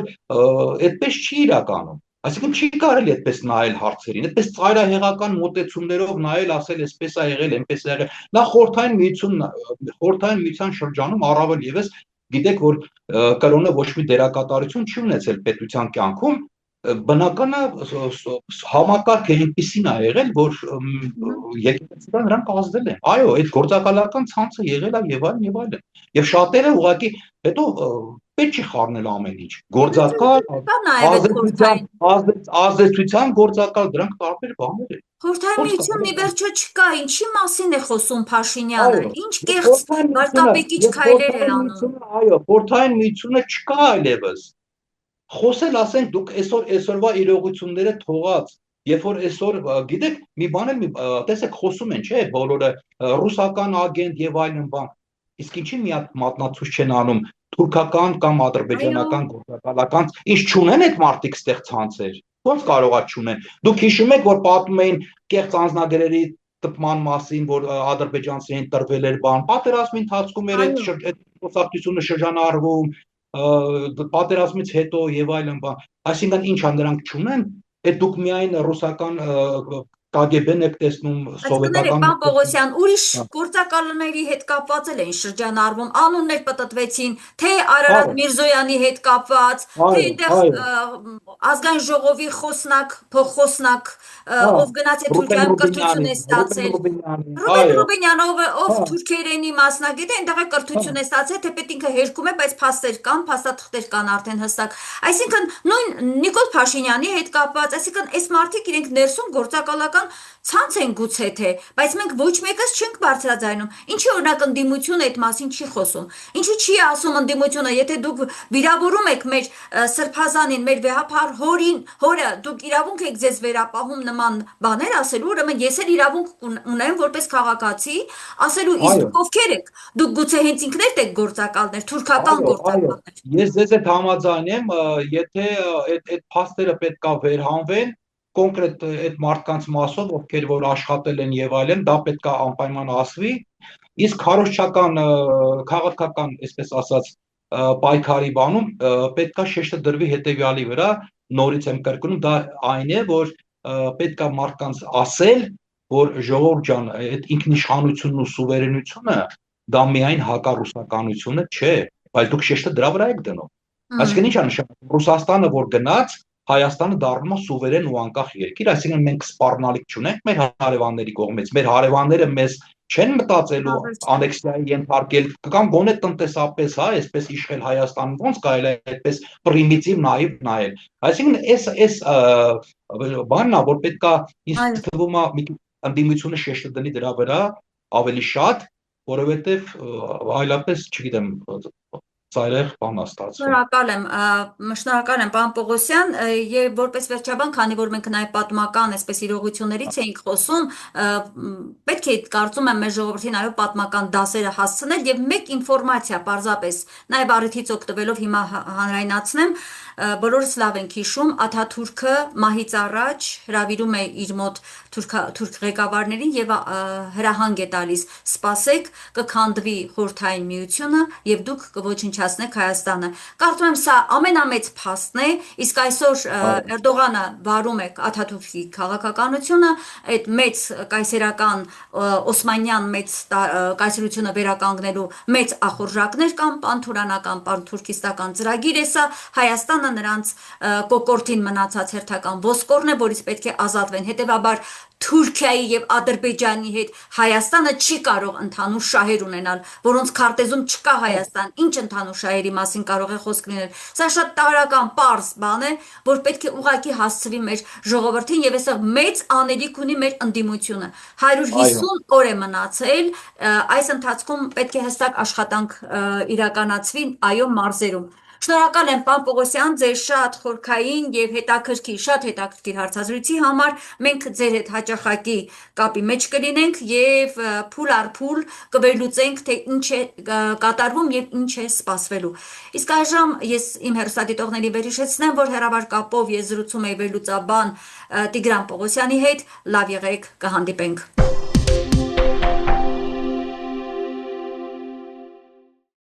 S2: այդպես չի իրականում։ Այսինքն չի կարելի այդպես նայել հարցերին, այդպես ծայրահեղական մոտեցումներով նայել, ասել այսպես է եղել, այնպես է եղել։ Նա խորհրդային միության շրջանում առավել եւս գիտեք, որ կրոնը ոչ մի դերակատարություն չի ունեցել պետության կյանքում, բնականը համակարգը այնպեսին է եղել, որ եկեղեցիները նրանք ազդել են։ Այո, այդ գործակալական ցանցը եղել է եւ այլն եւ այլն։ Եվ շատերը ուղղակի հետո պետք չի խառնել ամեն ինչ։ Գործակալ, ազդեցության գործակալ, դրանք տարբեր բաներ են։
S1: Խորհրդային միությունն ի վերջո չկա, ինչի մասին է խոսում Փաշինյանը, ինչ կեղծ վարկաբեկիչ քայլեր է անում։
S2: Այո, խորհրդային միությունը չկա այլևս։ Խոսել, ասենք, դուք այսօրվա իրողությունները թողած, երբ որ այսօր, գիտեք, մի բան էլ տեսեք, խոսում են, չէ, բոլորը ռուսական ագենտ եւ այլն բան։ Իսկ ինչի մի հատ մատնացույց չեն անում թուրքական կամ ադրբեջանական գործակալական, ինչ չունեն այդ մարդիկ ստեղ ցանցեր։ Ոնց կարողա չունեն։ Դուք հիշում եք, որ պատմում էին կեղծ անձնագրերի տպման մասին, որ ադրբեջանցիներին տրվել էր բան, պատերազմի ընթացքում էր այդ խոսակցությունը շրջանառվում, պատերազմից հետո եւ այլն բան, այսինքն ինչա նրանք չունեն, այդ դուք միայն ռուսական KGB-ն եք տեսնում,
S1: Բայց կներեք,
S2: սովետական
S1: պարոն
S2: եք տեսնում։
S1: Պողոսյան, ուրիշ
S2: Հա,
S1: գործակալների հետ կապված էլ էին շրջանառվում, անուններ պտտվեցին, թե Արարատ
S2: այո,
S1: Միրզոյանի հետ կապված, թե
S2: այո,
S1: այնտեղ
S2: այո,
S1: ազգային ժողովի խոսնակ, փոխխոսնակ,
S2: հա,
S1: ով գնաց է
S2: Ռուբեն
S1: Թուրքիայում կրթություն
S2: Ռուբինյանի,
S1: է
S2: Ռուբեն
S1: ստացել,
S2: Ռուբինյանի,
S1: Ռուբեն
S2: այո,
S1: Ռուբինյանով, ով
S2: հա,
S1: թուրքերենի մասնագետ է, այնտեղ է
S2: հա,
S1: կրթություն է ստացել, թեպետ ինքը հերքում է, բայց փաստեր կան, փաստաթղթեր կան արդեն հստակ։ Այսինքն նույն Նիկոլ Փաշինյանի հետ կապված, այսինքն այս մարդիկ իրենք ներսում գործակալական ցանց են գուցե թե, բայց մենք ոչ մեկս չենք բարձրաձայնում։ Ինչի օրինակ ընդդիմությունը այդ մասին չի խոսում։ Ինչի չի ասում ընդդիմությունը, եթե դուք վիրավորում եք մեր սրբազանին, մեր վեհափառ հորին, հորը, դուք իրավունք եք ձեզ վերապահում նման բաներ ասելու, ուրեմն ես էլ իրավունք ունեմ որպես քաղաքացի ասելու, իսկ
S2: այո,
S1: դուք ովքեր եք։ Դուք գուցե հենց ինքներդ եք գործակալներ, թուրքական
S2: այո, այո։
S1: գործակալներ։
S2: Ես ձեզ հետ համաձայն եմ, եթե այդ փաստերը պետքա վերհանվեն կոնկրետ այդ մարդկանց մասով, ովքեր որ աշխատել են եւ այլն, դա պետքա անպայման ասվի։ Իսկ քարոզչական քաղաքական, այսպես ասած, պայքարի բանում պետքա շեշտը դրվի հետեւյալի վրա, նորից եմ կրկնում, դա այն է, որ պետքա մարդկանց ասել, որ ժողովուրդ ջան, այդ ինքնիշխանությունն ու սուվերենությունը դա միայն հակառուսականությունը չէ, բայց դուք շեշտը դրա վրա եք դնում։ Այսինքն ի՞նչ է նշանակում, Ռուսաստանը որ գնաց, Հայաստանը դառնում է սուվերեն ու անկախ երկիր, այսինքն մենք սպառնալիք չունենք մեր հարևանների կողմից, մեր հարևանները մեզ չեն մտածելու
S1: Հավերժ։
S2: անեքսիայի ենթարկել կամ գոնե տնտեսապես, հա, այսպես իշխել Հայաստանը, ոնց կարելի է այդպես պրիմիտիվ նայվ նայել։ Այսինքն այս բանն է, որ պետքա ինձ
S1: Այո։
S2: թվում է մի քիչ ընդդիմությունը շեշտը դնի դրա վրա ավելի շատ, որովհետև այլապես, չգիտեմ, ծայրահեղ բան է ստացվում։
S1: Շնորհակալ եմ, պարոն Պողոսյան, եւ որպես վերջաբան, քանի որ մենք նաև պատմական, այսպես իրողություններից էինք խոսում, պետք է կարծում եմ մեր ժողովրդին այո պատմական դասերը հասցնել եւ մեկ ինֆորմացիա պարզապես նաև առիթից օգտվելով հիմա հանրայնացնեմ, բոլորս լավ ենք հիշում, Աթաթուրքը մահից առաջ հրավիրում է իր մոտ թուրք ղեկավարներին եւ հրահանգ է տալիս. սպասեք, կքանդվի Խորհրդային Միությունը եւ դուք կոչնչացնեք Հայաստանը։ Կարծում եմ սա ամենամեծ փաստն է, իսկ այսօր
S2: Այո,
S1: Էրդողանը վարում է Աթաթուրքի քաղաքականությունը, այդ մեծ կայսերական օսմանյան մեծ կայսրությունը վերականգնելու մեծ ախորժակներ կան, պանթուրանական, պանթուրքիստական ծրագիր է սա, Հայաստանը նրանց կոկորտին մնացած հերթական ոսկորն է, որից պետք է ազատվեն։ Հետևաբար Թուրքիայի եւ Ադրբեջանի հետ Հայաստանը չի կարող ընդհանուր շահեր ունենալ, որոնց քարտեզում չկա Հայաստան, ինչ ընդհանուր շահերի մասին կարող է խոսք լինել։ Սա շատ տարրական պարզ բան է, որ պետք է ուղղակի հասցվի մեր ժողովրդին եւ այսօր մեծ անելիք ունի մեր ընդդիմությունը։
S2: այո,
S1: 150 օր է մնացել, այս ընթացքում պետք է հստակ աշխատանք իրականացվի այո մարզերում։ Շնորհակալ եմ, պարոն Պողոսյան, ձեր շատ խորքային եւ հետաքրքիր, շատ հետաքրքիր հարցազրույցի համար։ Մենք ձեր հետ հաճախակի կապի մեջ կլինենք եւ փուլ առ փուլ կվերլուծենք, թե ինչ է կատարվում եւ ինչ է սպասվելու։ Իսկ այժմ ես իմ հեռուստադիտողների վերհիշեցնեմ, որ հեռավար կապով ես զրուցում եի վերլուծաբան Տիգրան Պողոսյանի հետ։ Լավ եղեք, կհանդիպենք։